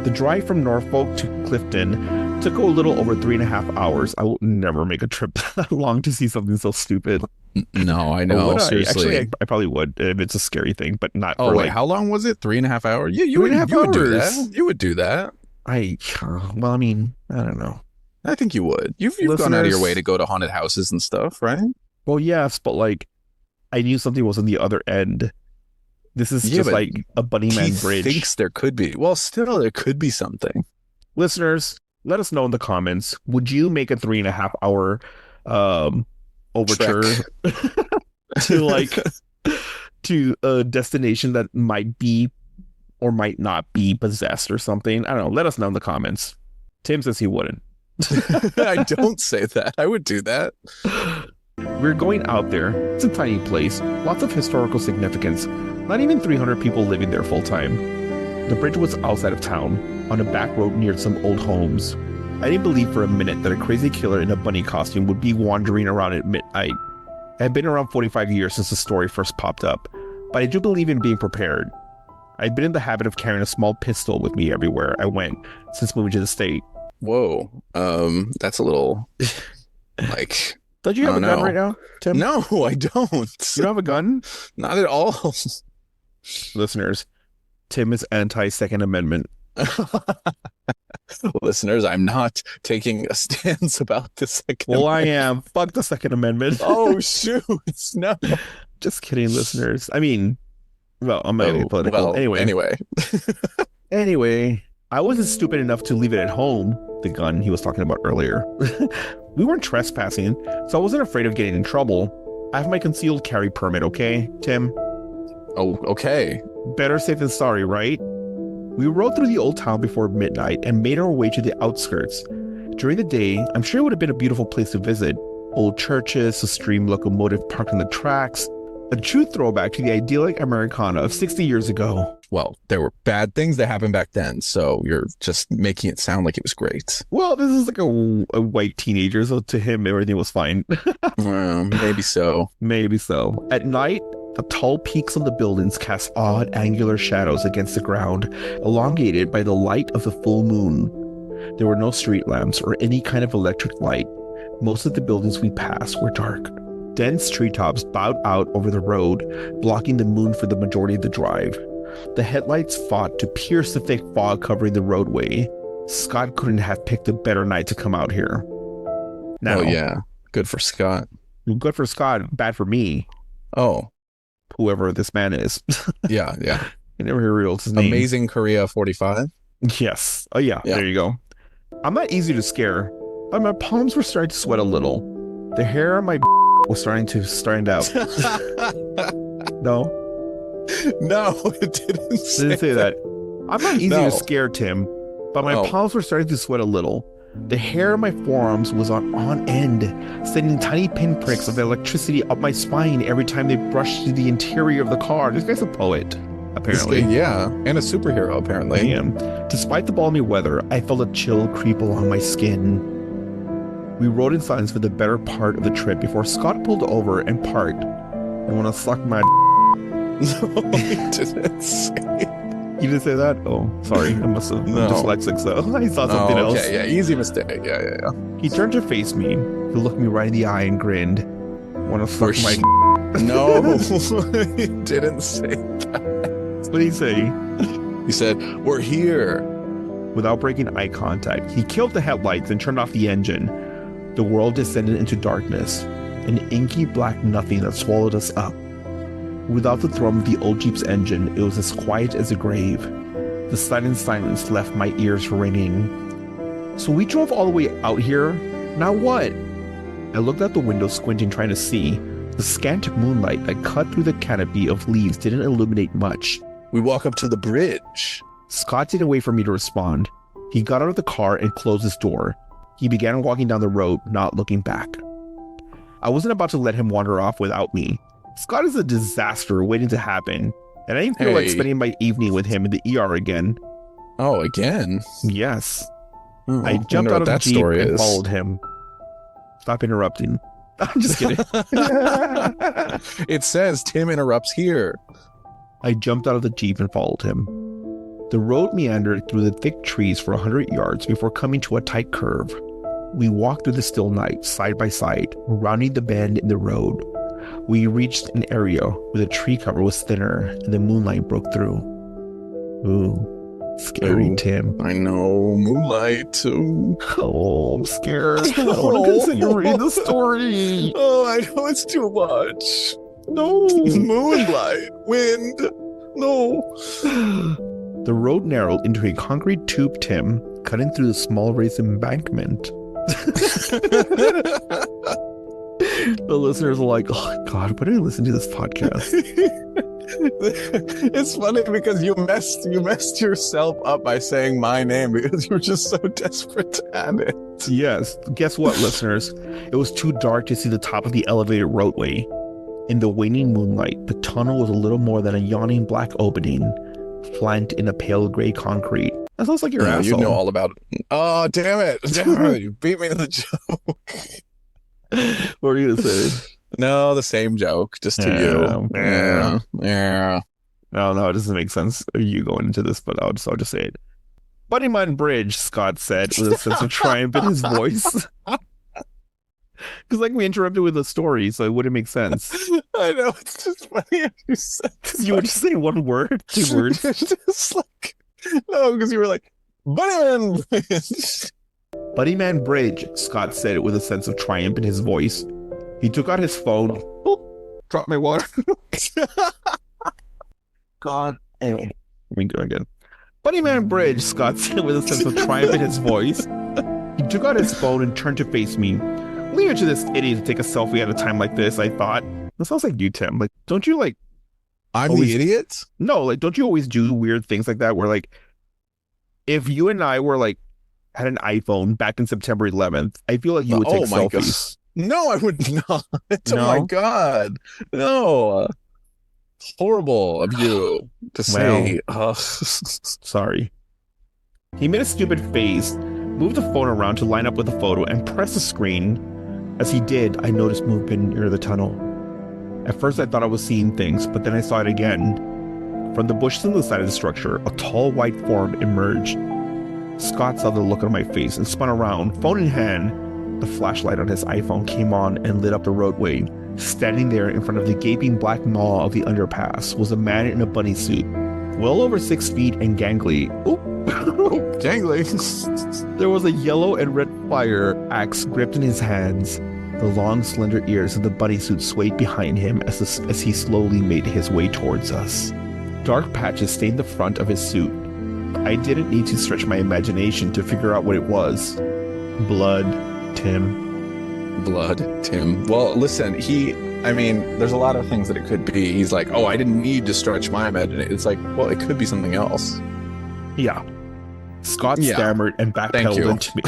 The drive from Norfolk to Clifton took a little over 3.5 hours. I will never make a trip that long to see something so stupid. No, I know. Seriously. Actually, I probably would if it's a scary thing, but not. Oh, wait, how long was it? 3.5 hours? Yeah, you would do that. You would do that. Well, I mean, I don't know. I think you would. You've gone out of your way to go to haunted houses and stuff, right? Well, yes, but like, I knew something was on the other end. This is just like a Bunny Man Bridge. He thinks there could be. Well, still, there could be something. Listeners, let us know in the comments. Would you make a 3.5 hour overture to a destination that might be or might not be possessed or something? I don't know. Let us know in the comments. Tim says he wouldn't. I don't say that. I would do that. We're going out there. It's a tiny place. Lots of historical significance. Not even 300 people living there full time. The bridge was outside of town, on a back road near some old homes. I didn't believe for a minute that a crazy killer in a bunny costume would be wandering around at midnight. I had been around 45 years since the story first popped up, but I do believe in being prepared. I'd been in the habit of carrying a small pistol with me everywhere I went since moving to the state. Whoa, that's a little, like... Don't you have a gun right now, Tim? No, I don't. You don't have a gun? Not at all. Listeners, Tim is anti-Second Amendment. Listeners, I'm not taking a stance about the Second Amendment. I am. Fuck the Second Amendment. Oh, shoot. No. Just kidding, listeners. I mean, well, I'm not getting political. Well, anyway. Anyway, I wasn't stupid enough to leave it at home, the gun he was talking about earlier. We weren't trespassing, so I wasn't afraid of getting in trouble. I have my concealed carry permit, okay, Tim? Oh, okay. Better safe than sorry, right? We rode through the old town before midnight and made our way to the outskirts. During the day, I'm sure it would have been a beautiful place to visit. Old churches, a steam locomotive parked on the tracks. A true throwback to the idyllic Americana of 60 years ago. Well, there were bad things that happened back then, so you're just making it sound like it was great. Well, this is like a white teenager, so to him, everything was fine. Well, maybe so. Maybe so. At night, the tall peaks of the buildings cast odd angular shadows against the ground, elongated by the light of the full moon. There were no street lamps or any kind of electric light. Most of the buildings we passed were dark. Dense treetops bowed out over the road, blocking the moon for the majority of the drive. The headlights fought to pierce the thick fog covering the roadway. Scott couldn't have picked a better night to come out here. Now, Oh, yeah. Good for Scott. good for Scott, bad for me, Oh, whoever this man is. yeah, yeah. I never revealed his name. Amazing Korea 45. Yes. Oh, yeah, Yeah. there you go. I'm not easy to scare, but my palms were starting to sweat a little. The hair on my was starting out. No? No, it didn't say, Didn't say that. I'm not easy No. to scare, Tim, but my Oh. palms were starting to sweat a little. The hair on my forearms was on end, sending tiny pinpricks of electricity up my spine every time they brushed through the interior of the car. This guy's a poet, apparently. Yeah, and a superhero, apparently. Damn. Despite the balmy weather, I felt a chill creep along my skin. We rode in silence for the better part of the trip before Scott pulled over and parked. I want to suck my... No, he didn't say. You didn't say that? Oh, sorry. I must have... No. I'm dyslexic, so I saw something else. Okay, yeah, easy mistake. Yeah. He turned to face me. He looked me right in the eye and grinned. Want to fuck For my... No, he didn't say that. What did he say? He said, "We're here." Without breaking eye contact, he killed the headlights and turned off the engine. The world descended into darkness, an inky black nothing that swallowed us up. Without the thrum of the old Jeep's engine, it was as quiet as a grave. The sudden silence left my ears ringing. So we drove all the way out here? Now what? I looked out the window, squinting, trying to see. The scant moonlight that cut through the canopy of leaves didn't illuminate much. We walk up to the bridge. Scott didn't wait for me to respond. He got out of the car and closed his door. He began walking down the road, not looking back. I wasn't about to let him wander off without me. Scott is a disaster waiting to happen, and I didn't feel like Hey. spending my evening with him in the ER again. Oh, again? Yes. Oh, I jumped wonder out what of the that Jeep story and is. followed him. Stop interrupting. I'm just kidding. It says Tim interrupts here. I jumped out of the Jeep and followed him. The road meandered through the thick trees for 100 yards before coming to a tight curve. We walked through the still night, side by side, rounding the bend in the road. We reached an area where the tree cover was thinner and the moonlight broke through. Ooh, scary, Ooh. Tim. I know, moonlight. Ooh. Oh, I'm scared. I want to continue reading the story. Oh, I know it's too much. No. Moonlight, wind. No. The road narrowed into a concrete tube, Tim, cutting through the small raised embankment. The listeners are like, oh God, why do I listen to this podcast? It's funny because you messed yourself up by saying my name because you were just so desperate to have it. Yes. Guess what, listeners? It was too dark to see the top of the elevated roadway. In the waning moonlight, the tunnel was a little more than a yawning black opening, flanked in a pale gray concrete. That sounds like your Yeah, asshole. you know all about it. Oh, damn it. Damn it. You beat me to the joke. What are you going to say? No, the same joke, just to you. Yeah. Yeah. No, it doesn't make sense you going into this, but I'll just say it. Bunny Man Bridge, Scott said with a sense of triumph in his voice. Because like we interrupted with a story, so it wouldn't make sense. I know, it's just funny if you said You would just say one word, 2 words. It's just like, no, because you were like, Bunny Man. Bunny Man Bridge, Scott said with a sense of triumph in his voice. He took out his phone. Oh, dropped my water. God. Anyway, let me go again. Bunny Man Bridge, Scott said with a sense of triumph in his voice. He took out his phone and turned to face me. Leave it to this idiot to take a selfie at a time like this, I thought. That sounds like you, Tim. Like, don't you like... I'm always, the idiot? No, like, don't you always do weird things like that where, like, if you and I were, like, had an iPhone back in September 11th, I feel like you would take selfies. No, I would not. No? Oh, my God. No. Horrible of you to say. Sorry. He made a stupid face, moved the phone around to line up with the photo, and pressed the screen. As he did, I noticed movement near the tunnel. At first, I thought I was seeing things, but then I saw it again. From the bushes on the side of the structure, a tall white form emerged. Scott saw the look on my face and spun around, phone in hand. The flashlight on his iPhone came on and lit up the roadway. Standing there in front of the gaping black maw of the underpass was a man in a bunny suit, well over 6 feet and gangly. Gangly. There was a yellow and red fire axe gripped in his hands. The long, slender ears of the bunny suit swayed behind him as he slowly made his way towards us. Dark patches stained the front of his suit. I didn't need to stretch my imagination to figure out what it was. Blood, Tim. Blood, Tim. Well, listen, there's a lot of things that it could be. He's like, oh, I didn't need to stretch my imagination. It's like, well, it could be something else. Yeah. Scott stammered and backpedaled into me.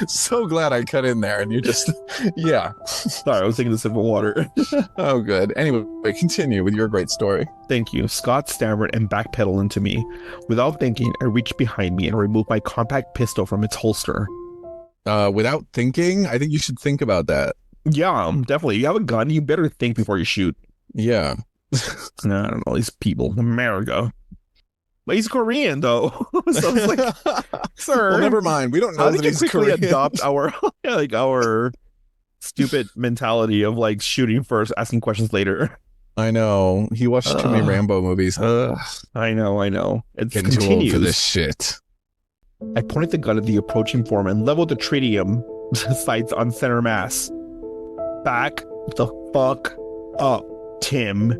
so glad I cut in there and you just, yeah. Sorry, I was taking a sip of water. Oh, good. Anyway, continue with your great story. Thank you. Scott stammered and backpedaled into me. Without thinking, I reached behind me and removed my compact pistol from its holster. Without thinking? I think you should think about that. Yeah, definitely. You have a gun, you better think before you shoot. Yeah. No, I don't know, these people. America. But he's Korean, though. So it's like, sir. Well, never mind. We don't know how that did you he's quickly Korean. adopt our stupid mentality of like shooting first, asking questions later? I know. He watched too many Rambo movies. I know. It's getting too old for this shit. I pointed the gun at the approaching form and leveled the tritium sights on center mass. Back the fuck up, Tim.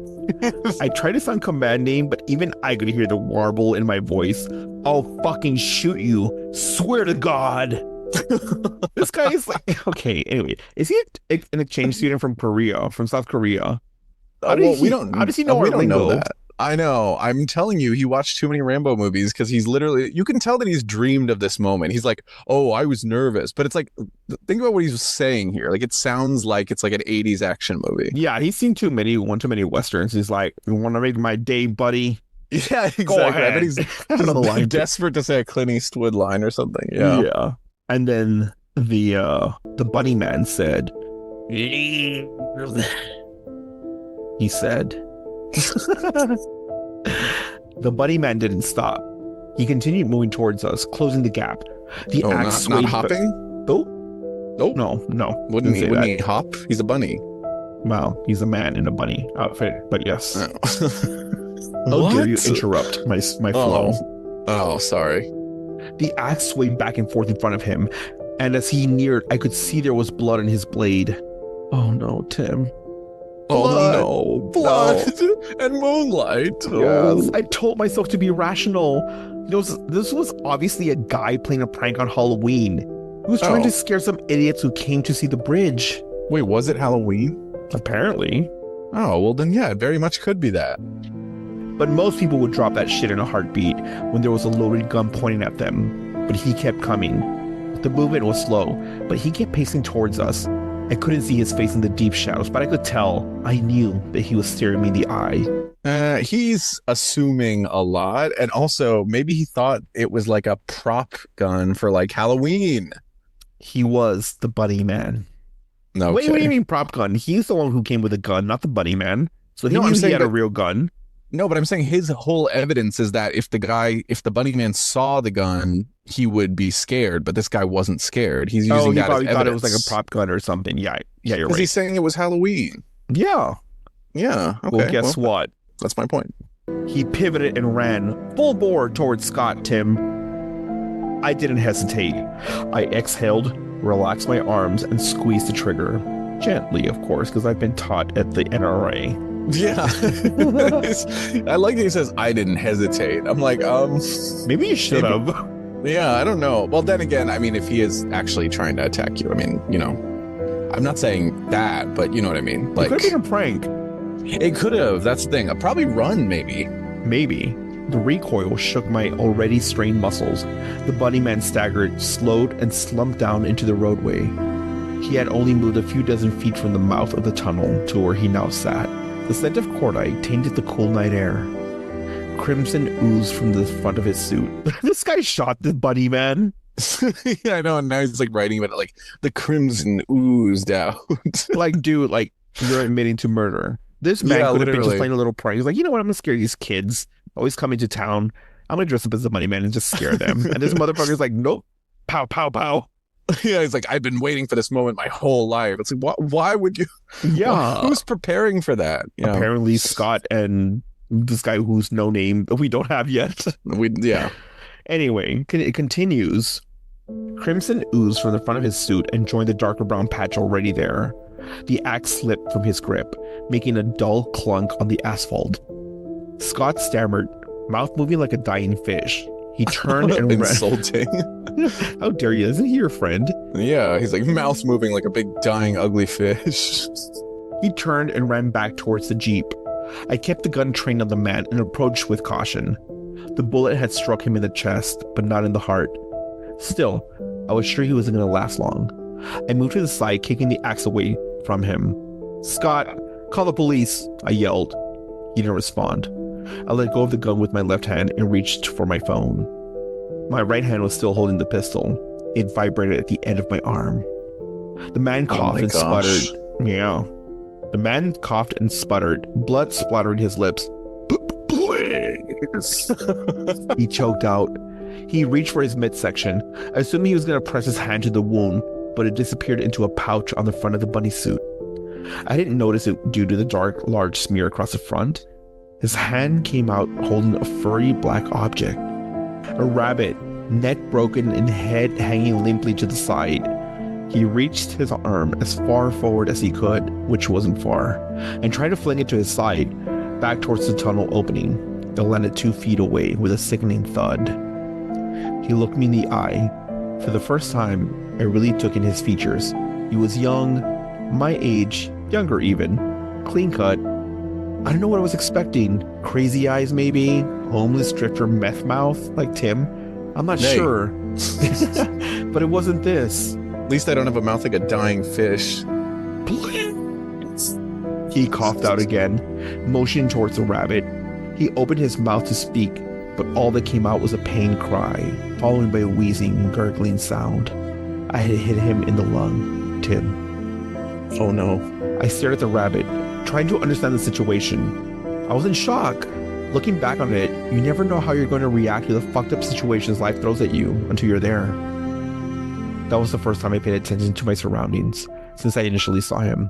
I tried to sound commanding, but even I could hear the warble in my voice. I'll fucking shoot you. Swear to God. This guy is like, okay, anyway. Is he an exchange student from South Korea? How does he know our lingo? We don't know that. I know. I'm telling you, he watched too many Rambo movies because he's literally, you can tell that he's dreamed of this moment. He's like, oh, I was nervous. But it's like, think about what he's saying here. Like, it sounds like it's like an 80s action movie. Yeah, he's seen too many Westerns. He's like, you want to make my day, buddy? Yeah, exactly. Go ahead. I bet he's just desperate to say a Clint Eastwood line or something. Yeah. Yeah. And then the Bunny Man said, leave. He said. The Bunny Man didn't stop. He continued moving towards us, closing the gap. The axe not hopping? Nope. No. Wouldn't he hop? He's a bunny. Well, he's a man in a bunny outfit, but yes. Oh. How dare you interrupt my flow? Oh, sorry. The axe swayed back and forth in front of him, and as he neared, I could see there was blood in his blade. Oh no, Tim. Blood and moonlight. Yes. I told myself to be rational. This was obviously a guy playing a prank on Halloween. He was trying to scare some idiots who came to see the bridge. Wait, was it Halloween? Apparently. Oh, well then yeah, it very much could be that. But most people would drop that shit in a heartbeat when there was a loaded gun pointing at them. But he kept coming. The movement was slow, but he kept pacing towards us. I couldn't see his face in the deep shadows, but I could tell. I knew that he was staring me in the eye. He's assuming a lot, and also maybe he thought it was like a prop gun for like Halloween. He was the Bunny Man. No, Wait, what do you mean prop gun? He's the one who came with a gun, not the Bunny Man. So he knew he had a real gun. No, but I'm saying his whole evidence is that if the Bunny Man saw the gun, he would be scared. But this guy wasn't scared. He's using that as evidence. Thought it was like a prop gun or something. Yeah, you're right. Because he's saying it was Halloween. Yeah. Okay, well, guess what? That's my point. He pivoted and ran full bore towards Scott, Tim. I didn't hesitate. I exhaled, relaxed my arms, and squeezed the trigger. Gently, of course, because I've been taught at the NRA. Yeah. I like that he says, I didn't hesitate. I'm like, maybe you should have. Yeah, I don't know. Well, then again, I mean, if he is actually trying to attack you, I mean, you know, I'm not saying that, but you know what I mean? Like, it could have been a prank. It could have. That's the thing. I'd probably run, maybe. Maybe. The recoil shook my already strained muscles. The Bunny Man staggered, slowed, and slumped down into the roadway. He had only moved a few dozen feet from the mouth of the tunnel to where he now sat. The scent of cordite tainted the cool night air. Crimson oozed from the front of his suit. This guy shot the Bunny Man. Yeah, I know, and now he's like writing about it like the crimson oozed out. Like, dude, like, you're admitting to murder. This man could have been just playing a little prank. He's like, you know what, I'm gonna scare these kids always coming to town. I'm gonna dress up as the Bunny Man and just scare them. And this motherfucker's like, nope, pow, pow, pow. Yeah, he's like, I've been waiting for this moment my whole life. It's like, why would you? Yeah. Who's preparing for that? You Apparently know? Scott and this guy who's no name we don't have yet. Yeah. Anyway, it continues. Crimson oozed from the front of his suit and joined the darker brown patch already there. The axe slipped from his grip, making a dull clunk on the asphalt. Scott stammered, mouth moving like a dying fish. He turned and insulting. How dare you? Isn't he your friend? Yeah, he's like mouth moving like a big dying ugly fish. He turned and ran back towards the Jeep. I kept the gun trained on the man and approached with caution. The bullet had struck him in the chest, but not in the heart. Still, I was sure he wasn't going to last long. I moved to the side, kicking the axe away from him. Scott, call the police, I yelled. He didn't respond. I let go of the gun with my left hand and reached for my phone. My right hand was still holding the pistol. It vibrated at the end of my arm. The man coughed and sputtered. Yeah. The man coughed and sputtered. Blood splattered his lips. Please. He choked out. He reached for his midsection. I assumed he was going to press his hand to the wound, but it disappeared into a pouch on the front of the bunny suit. I didn't notice it due to the dark, large smear across the front. His hand came out holding a furry black object. A rabbit, neck broken and head hanging limply to the side. He reached his arm as far forward as he could, which wasn't far, and tried to fling it to his side, back towards the tunnel opening. It landed 2 feet away with a sickening thud. He looked me in the eye. For the first time, I really took in his features. He was young, my age, younger even, clean cut. I don't know what I was expecting. Crazy eyes maybe? Homeless drifter meth mouth like Tim? I'm not sure. But it wasn't this. At least I don't have a mouth like a dying fish. Please. He coughed out again, motioning towards the rabbit. He opened his mouth to speak, but all that came out was a pain cry, followed by a wheezing, gurgling sound. I had hit him in the lung, Tim. Oh no. I stared at the rabbit, trying to understand the situation. I was in shock. Looking back on it, you never know how you're going to react to the fucked up situations life throws at you until you're there. That was the first time I paid attention to my surroundings since I initially saw him.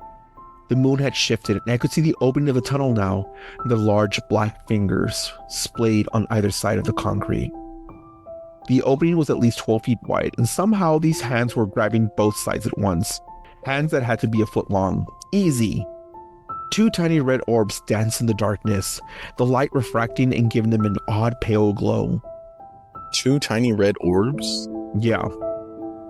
The moon had shifted and I could see the opening of the tunnel now, and the large black fingers splayed on either side of the concrete. The opening was at least 12 feet wide, and somehow these hands were grabbing both sides at once. Hands that had to be a foot long. Easy. 2 tiny red orbs danced in the darkness, the light refracting and giving them an odd pale glow. 2 tiny red orbs? Yeah.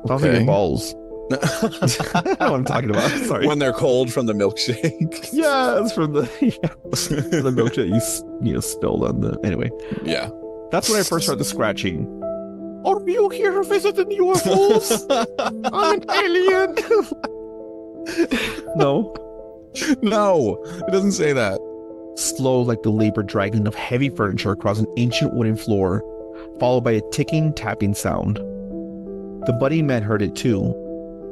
Sounds like your balls. I don't know what I'm talking about. Sorry. When they're cold from the milkshake. Yeah, it's from the the milkshake you spilled on the... Anyway. Yeah. That's when I first heard the scratching. Are you here visiting UFOs? I'm an alien. No. No, it doesn't say that. Slow like the labored dragging of heavy furniture across an ancient wooden floor, followed by a ticking, tapping sound. The Bunny Man heard it too.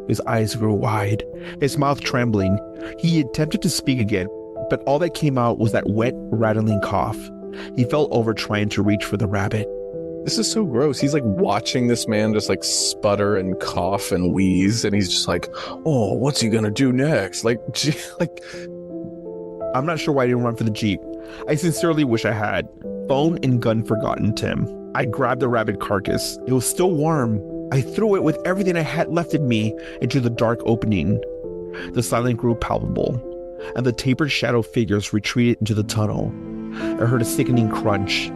His eyes grew wide, his mouth trembling. He attempted to speak again, but all that came out was that wet, rattling cough. He fell over trying to reach for the rabbit. This is so gross. He's like watching this man just like sputter and cough and wheeze, and he's just like, oh, what's he gonna do next? Like, I'm not sure why I didn't run for the Jeep. I sincerely wish I had. Phone and gun forgotten, Tim. I grabbed the rabbit carcass. It was still warm. I threw it with everything I had left in me into the dark opening. The silence grew palpable. and the tapered shadow figures retreated into the tunnel. I heard a sickening crunch.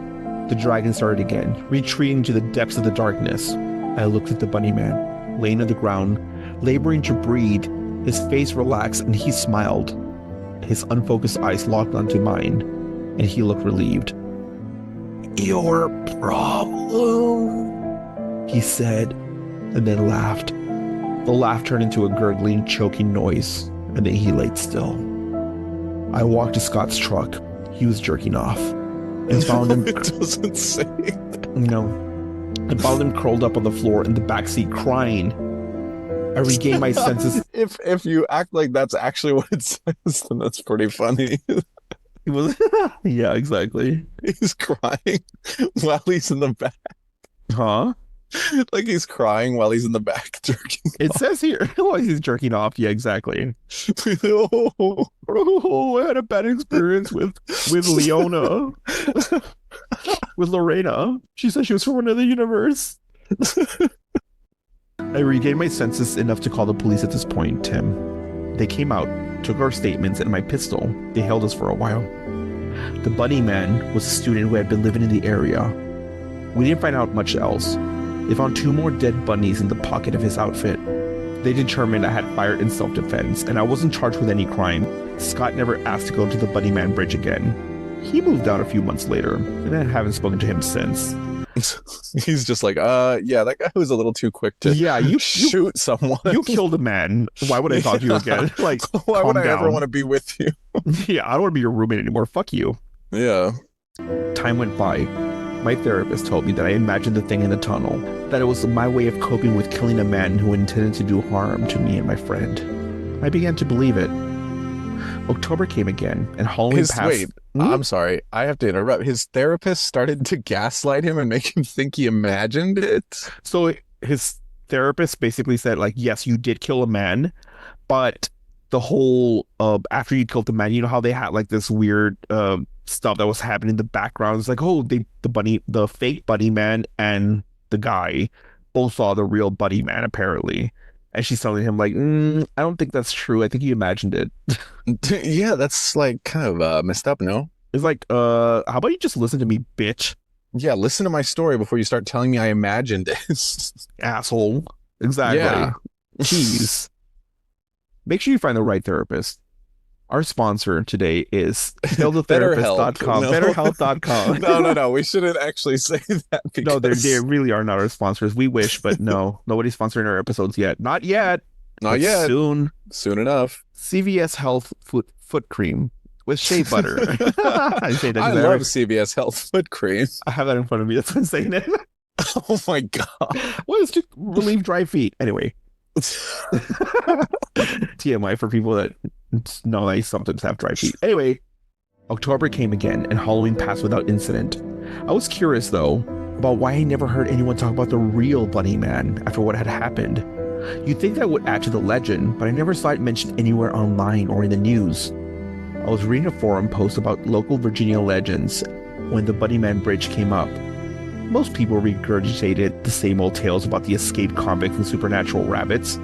The dragon started again, retreating to the depths of the darkness. I looked at the bunny man, laying on the ground, laboring to breathe. His face relaxed and he smiled. His unfocused eyes locked onto mine, and he looked relieved. "Your problem," he said, and then laughed. The laugh turned into a gurgling, choking noise, and then he laid still. I walked to Scott's truck. He was jerking off, and found him. It doesn't say that. No, and found him curled up on the floor in the backseat, crying. I regained my senses. If you act like that's actually what it says, then that's pretty funny. He was, yeah, exactly. He's crying while he's in the back. Huh? Like he's crying while he's in the back jerking It off. says here while he's jerking off. Yeah, exactly. Oh, I had a bad experience with Leona. With Lorena. She said she was from another universe. I regained my senses enough to call the police at this point, Tim. They came out, took our statements and my pistol. They held us for a while. The bunny man was a student who had been living in the area. We didn't find out much else. They found 2 more dead bunnies in the pocket of his outfit. They determined I had fired in self-defense, and I wasn't charged with any crime. Scott never asked to go to the Bunny Man Bridge again. He moved out a few months later, and I haven't spoken to him since. He's just like, yeah, that guy was a little too quick to you shoot someone. You killed a man. Why would I talk to you again? Like, why would I down. ever want to be with you? Yeah, I don't want to be your roommate anymore. Fuck you. Yeah. Time went by. My therapist told me that I imagined the thing in the tunnel, that it was my way of coping with killing a man who intended to do harm to me and my friend. I began to believe it. October came again, and Halloween passed. Wait, I'm sorry. I have to interrupt. His therapist started to gaslight him and make him think he imagined it. So his therapist basically said, like, yes, you did kill a man, but the whole, after you killed the man, you know how they had like this weird stuff that was happening in the background. It's like, oh, the fake Bunny Man and the guy both saw the real Bunny Man, apparently. And she's telling him, like, I don't think that's true. I think you imagined it. Yeah, that's like kind of messed up, no? It's like, how about you just listen to me, bitch? Yeah, listen to my story before you start telling me I imagined this. Asshole. Exactly. Yeah. Jeez. Make sure you find the right therapist. Our sponsor today is killthetherapist.com. No. BetterHelp.com. No. We shouldn't actually say that. No, they really are not our sponsors. We wish, but no. Nobody's sponsoring our episodes yet. Not yet. Not yet. Soon. Soon enough. CVS Health foot cream with shea butter. I say that I love CVS Health foot cream. I have that in front of me. That's why I'm saying it. Oh my God. Well, it's to relieve dry feet. Anyway. TMI for people that know they sometimes have dry feet. Anyway, October came again and Halloween passed without incident. I was curious though about why I never heard anyone talk about the real Bunny Man after what had happened. You'd think that would add to the legend, but I never saw it mentioned anywhere online or in the news. I was reading a forum post about local Virginia legends when the Bunny Man Bridge came up. Most people regurgitated the same old tales about the escaped convicts and supernatural rabbits,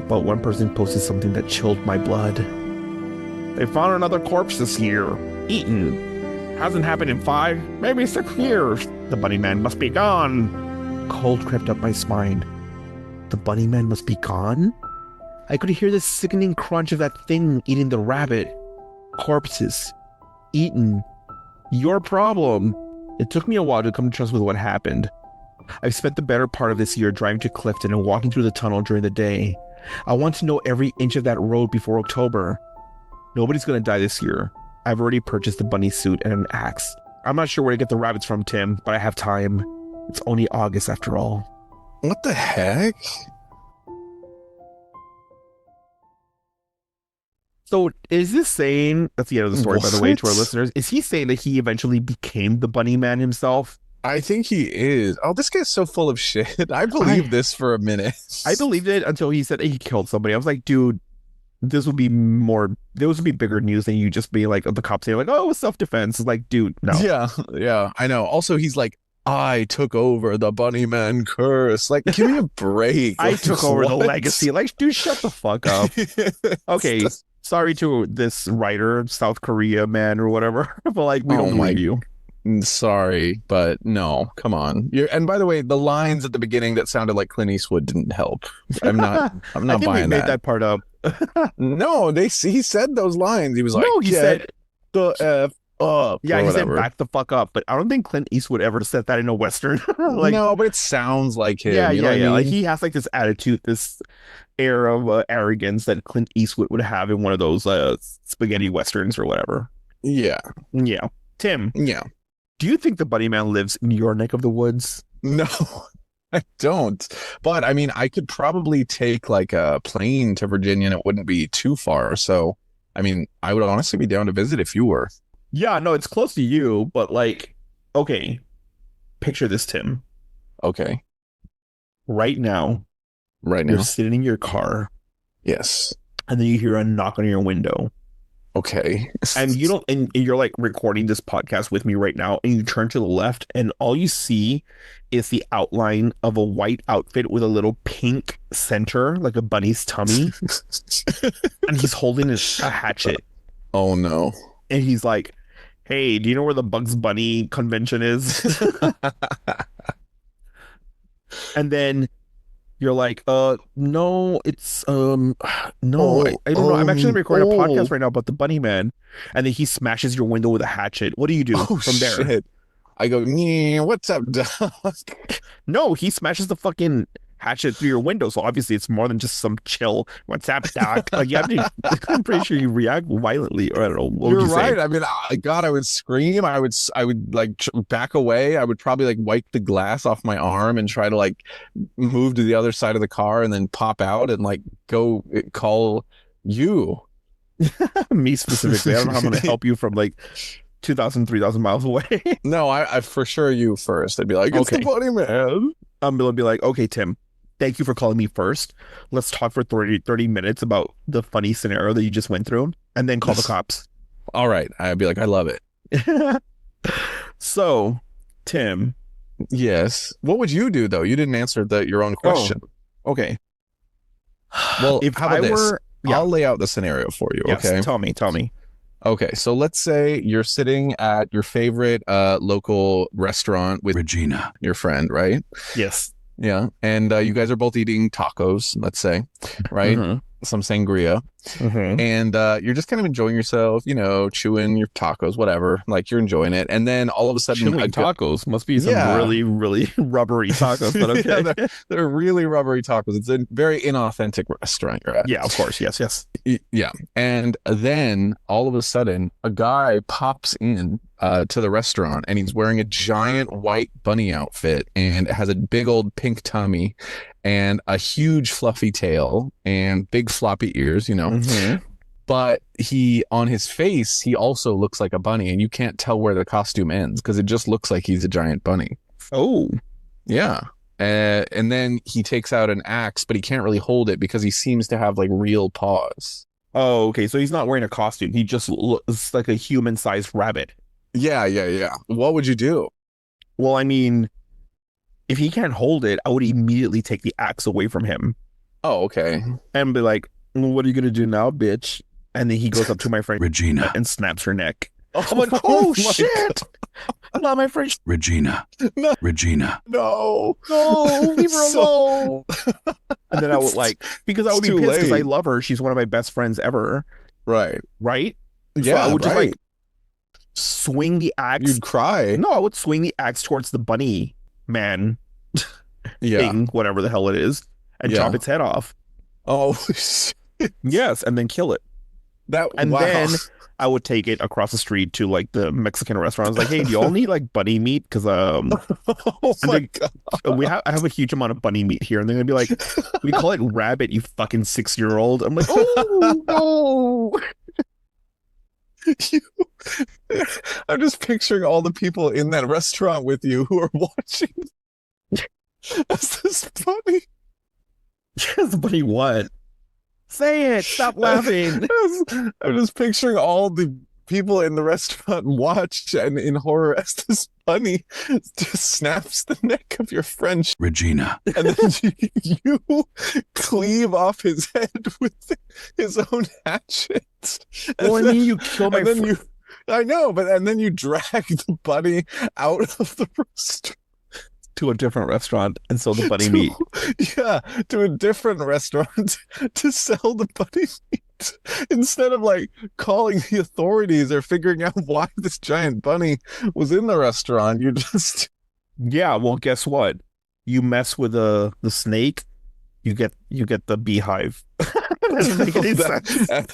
but one person posted something that chilled my blood. They found another corpse this year, eaten. Hasn't happened in 5, maybe 6 years. The Bunny Man must be gone. Cold crept up my spine. The Bunny Man must be gone? I could hear the sickening crunch of that thing eating the rabbit. Corpses. Eaten. Your problem. It took me a while to come to terms with what happened. I've spent the better part of this year driving to Clifton and walking through the tunnel during the day. I want to know every inch of that road before October. Nobody's going to die this year. I've already purchased a bunny suit and an axe. I'm not sure where to get the rabbits from, Tim, but I have time. It's only August after all. What the heck? So is this saying, that's the end of the story, by the way, to our What? listeners, is he saying that he eventually became the Bunny Man himself? I think he is. Oh, this guy's so full of shit. I believed this for a minute. I believed it until he said that he killed somebody. I was like, dude, this would be bigger news than you just be like, the cops saying like, oh, it was self-defense. It's like, dude, no. Yeah, I know. Also, he's like, I took over the Bunny Man curse. Like, give me a break. I Like, took over the what? legacy. Like, dude, shut the fuck up. Okay. sorry to this writer, South Korea man or whatever, but like we don't believe you. Sorry, but no, come on. And by the way, the lines at the beginning that sounded like Clint Eastwood didn't help. I'm not I think buying we made that part up. No, he said those lines. He was like, no, he said the F up. Yeah, he whatever. said back the fuck up, but I don't think Clint Eastwood ever said that in a Western. Like, no, but it sounds like him. Yeah, you know what I mean? Like he has like this attitude, this air of arrogance that Clint Eastwood would have in one of those spaghetti westerns or whatever. Yeah. Tim. Yeah. Do you think the Bunny Man lives in your neck of the woods? No, I don't. But I mean, I could probably take like a plane to Virginia and it wouldn't be too far. So, I mean, I would honestly be down to visit if you were. Yeah, no, it's close to you, but like, okay, picture this, Tim. Okay. Right now, you're sitting in your car. Yes. And then you hear a knock on your window. Okay. And you're like recording this podcast with me right now, and you turn to the left, and all you see is the outline of a white outfit with a little pink center, like a bunny's tummy. And he's holding a hatchet. Oh no. And he's like, hey, do you know where the Bugs Bunny convention is? And then you're like, no, it's no, I don't know. I'm actually recording a podcast right now about the Bunny Man. And then he smashes your window with a hatchet. What do you do from there? Shit. I go, what's up, dog? No, he smashes the fucking hatchet through your window. So obviously it's more than just some chill, what's up, doc? Like, I'm pretty sure you react violently, or I don't know. What You're would you right. say? I mean, God, I would scream. I would like back away. I would probably like wipe the glass off my arm and try to like move to the other side of the car and then pop out and like go call you. Me specifically. I don't know how I'm going to help you from like 2,000, 3,000 miles away. No, I for sure you first. I'd be like, it's Okay. the Bunny Man. I'm going to be like, okay, Tim, thank you for calling me first. Let's talk for 30 minutes about the funny scenario that you just went through, and then call the cops. All right. I'd be like, I love it. So, Tim. Yes. What would you do, though? You didn't answer your own question. Oh, okay. Well, if how about this? I'll lay out the scenario for you, yes, okay? Tell me. Okay, so let's say you're sitting at your favorite local restaurant with Regina, your friend, right? Yes. Yeah, and you guys are both eating tacos, let's say, right? Mm-hmm. Some sangria, and you're just kind of enjoying yourself, chewing your tacos, whatever. Like, you're enjoying it, and then all of a sudden, chewing tacos must be some really, really rubbery tacos. But okay, yeah, they're really rubbery tacos. It's a very inauthentic restaurant, right? Yeah, of course, yes. Yeah, and then all of a sudden, a guy pops in to the restaurant, and he's wearing a giant white bunny outfit, and has a big old pink tummy, and a huge fluffy tail, and big floppy ears, But on his face, he also looks like a bunny, and you can't tell where the costume ends because it just looks like he's a giant bunny. Oh, yeah. And then he takes out an axe, but he can't really hold it because he seems to have like real paws. Oh, okay. So he's not wearing a costume. He just looks like a human-sized rabbit. Yeah. What would you do? Well, I mean, if he can't hold it, I would immediately take the axe away from him. Oh, okay. And be like, what are you going to do now, bitch? And then he goes up to my friend Regina and snaps her neck. I'm like, oh shit! Not my friend Regina. No. Regina. No, leave her alone. And then I would because I would be pissed because I love her. She's one of my best friends ever. Right. Yeah, so I would just swing the axe. You'd cry. No, I would swing the axe towards the Bunny Man thing, whatever the hell it is, and chop its head off. Oh, yes, and then kill it. Then I would take it across the street to like the Mexican restaurant. I was like, hey, do y'all need like bunny meat? Because oh my God. I have a huge amount of bunny meat here, and they're gonna be like, we call it rabbit, you fucking 6-year-old. I'm like, oh no. I'm just picturing all the people in that restaurant with you who are watching. Is this funny? Yes, buddy, what? Say it. Stop laughing. I'm just picturing all the people in the restaurant watch, and in horror, as this bunny just snaps the neck of your friend Regina. and then you cleave off his head with his own hatchet. Well, I mean, you kill my friend. I know, and then you drag the bunny out of the restaurant. To a different restaurant and sell the bunny meat. Yeah, to a different restaurant to sell the bunny meat. Instead of like calling the authorities or figuring out why this giant bunny was in the restaurant, you just... Yeah, well, guess what? You mess with the snake, you get the beehive.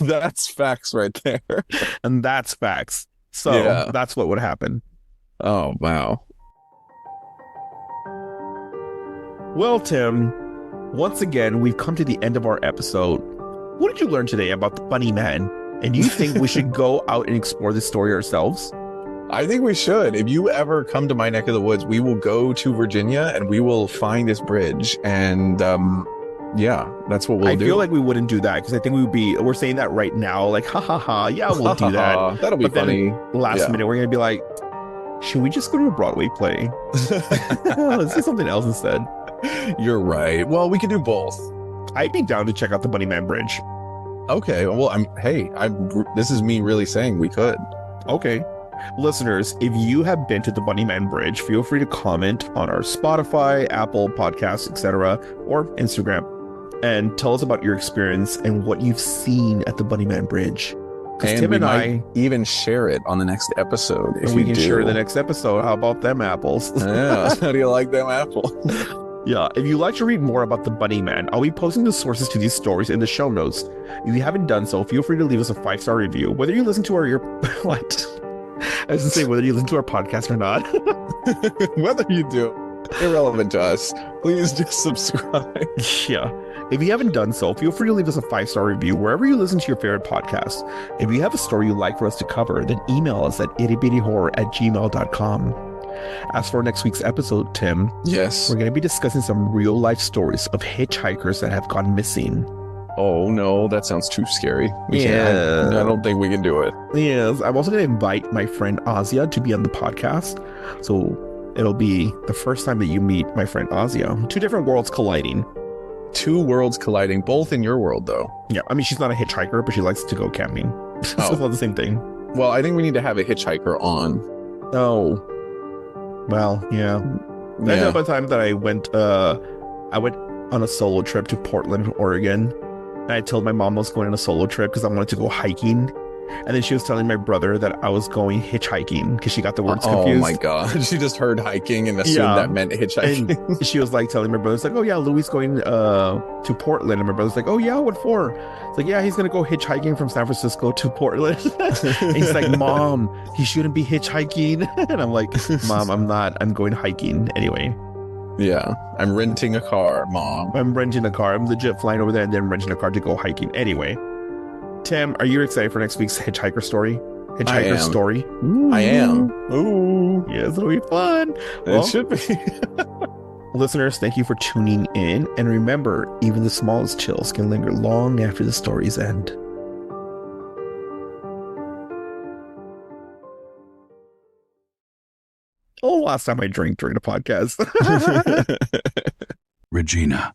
That's facts right there. And that's facts. So that's what would happen. Oh, wow. Well, Tim, once again, we've come to the end of our episode. What did you learn today about the Bunny Man? And do you think we should go out and explore this story ourselves? I think we should. If you ever come to my neck of the woods, we will go to Virginia and we will find this bridge. And yeah, that's what we'll do. I feel like we wouldn't do that because I think we're saying that right now, like, ha ha ha, yeah, we'll do that. That'll be funny. Last minute, we're going to be like, should we just go to a Broadway play? Let's do something else instead. You're right. Well, we could do both. I'd be down to check out the Bunny Man Bridge. Okay. Well, this is me really saying we could. Okay. Listeners, if you have been to the Bunny Man Bridge, feel free to comment on our Spotify, Apple Podcasts, etc., or Instagram, and tell us about your experience and what you've seen at the Bunny Man Bridge. And Tim and I even share it on the next episode. If we can share the next episode. How about them apples? Yeah. How do you like them apples? Yeah, if you'd like to read more about the Bunny Man, I'll be posting the sources to these stories in the show notes. If you haven't done so, feel free to leave us a 5-star review, whether you listen to what? I was going to say whether you listen to our podcast or not. Whether you do, irrelevant to us. Please just subscribe. Yeah. If you haven't done so, feel free to leave us a 5-star review wherever you listen to your favorite podcast. If you have a story you'd like for us to cover, then email us at ittybittyhorror@gmail.com. As for next week's episode, Tim, yes, we're going to be discussing some real life stories of hitchhikers that have gone missing. Oh no, that sounds too scary. I don't think we can do it. Yes, I'm also going to invite my friend Azia to be on the podcast. So it'll be the first time that you meet my friend Azia. Two different worlds colliding. Two worlds colliding, both in your world though. Yeah, I mean, she's not a hitchhiker, but she likes to go camping. So it's not the same thing. Well, I think we need to have a hitchhiker on. Oh. Well, yeah. I know by the time that I went on a solo trip to Portland, Oregon, and I told my mom I was going on a solo trip because I wanted to go hiking. And then she was telling my brother that I was going hitchhiking because she got the words confused. Oh my God. She just heard hiking and assumed that meant hitchhiking. And she was like telling my brother, like, oh yeah, Louis going to Portland. And my brother's like, oh yeah, what for? It's like, yeah, he's going to go hitchhiking from San Francisco to Portland. And he's like, Mom, he shouldn't be hitchhiking. And I'm like, Mom, I'm not. I'm going hiking anyway. Yeah, I'm renting a car, Mom. I'm renting a car. I'm legit flying over there and then renting a car to go hiking anyway. Tim, are you excited for next week's hitchhiker story? Hitchhiker story? Ooh. I am. Ooh. Yes, it'll be fun. It should be. Listeners, thank you for tuning in. And remember, even the smallest chills can linger long after the story's end. Oh, last time I drank during the podcast. Regina.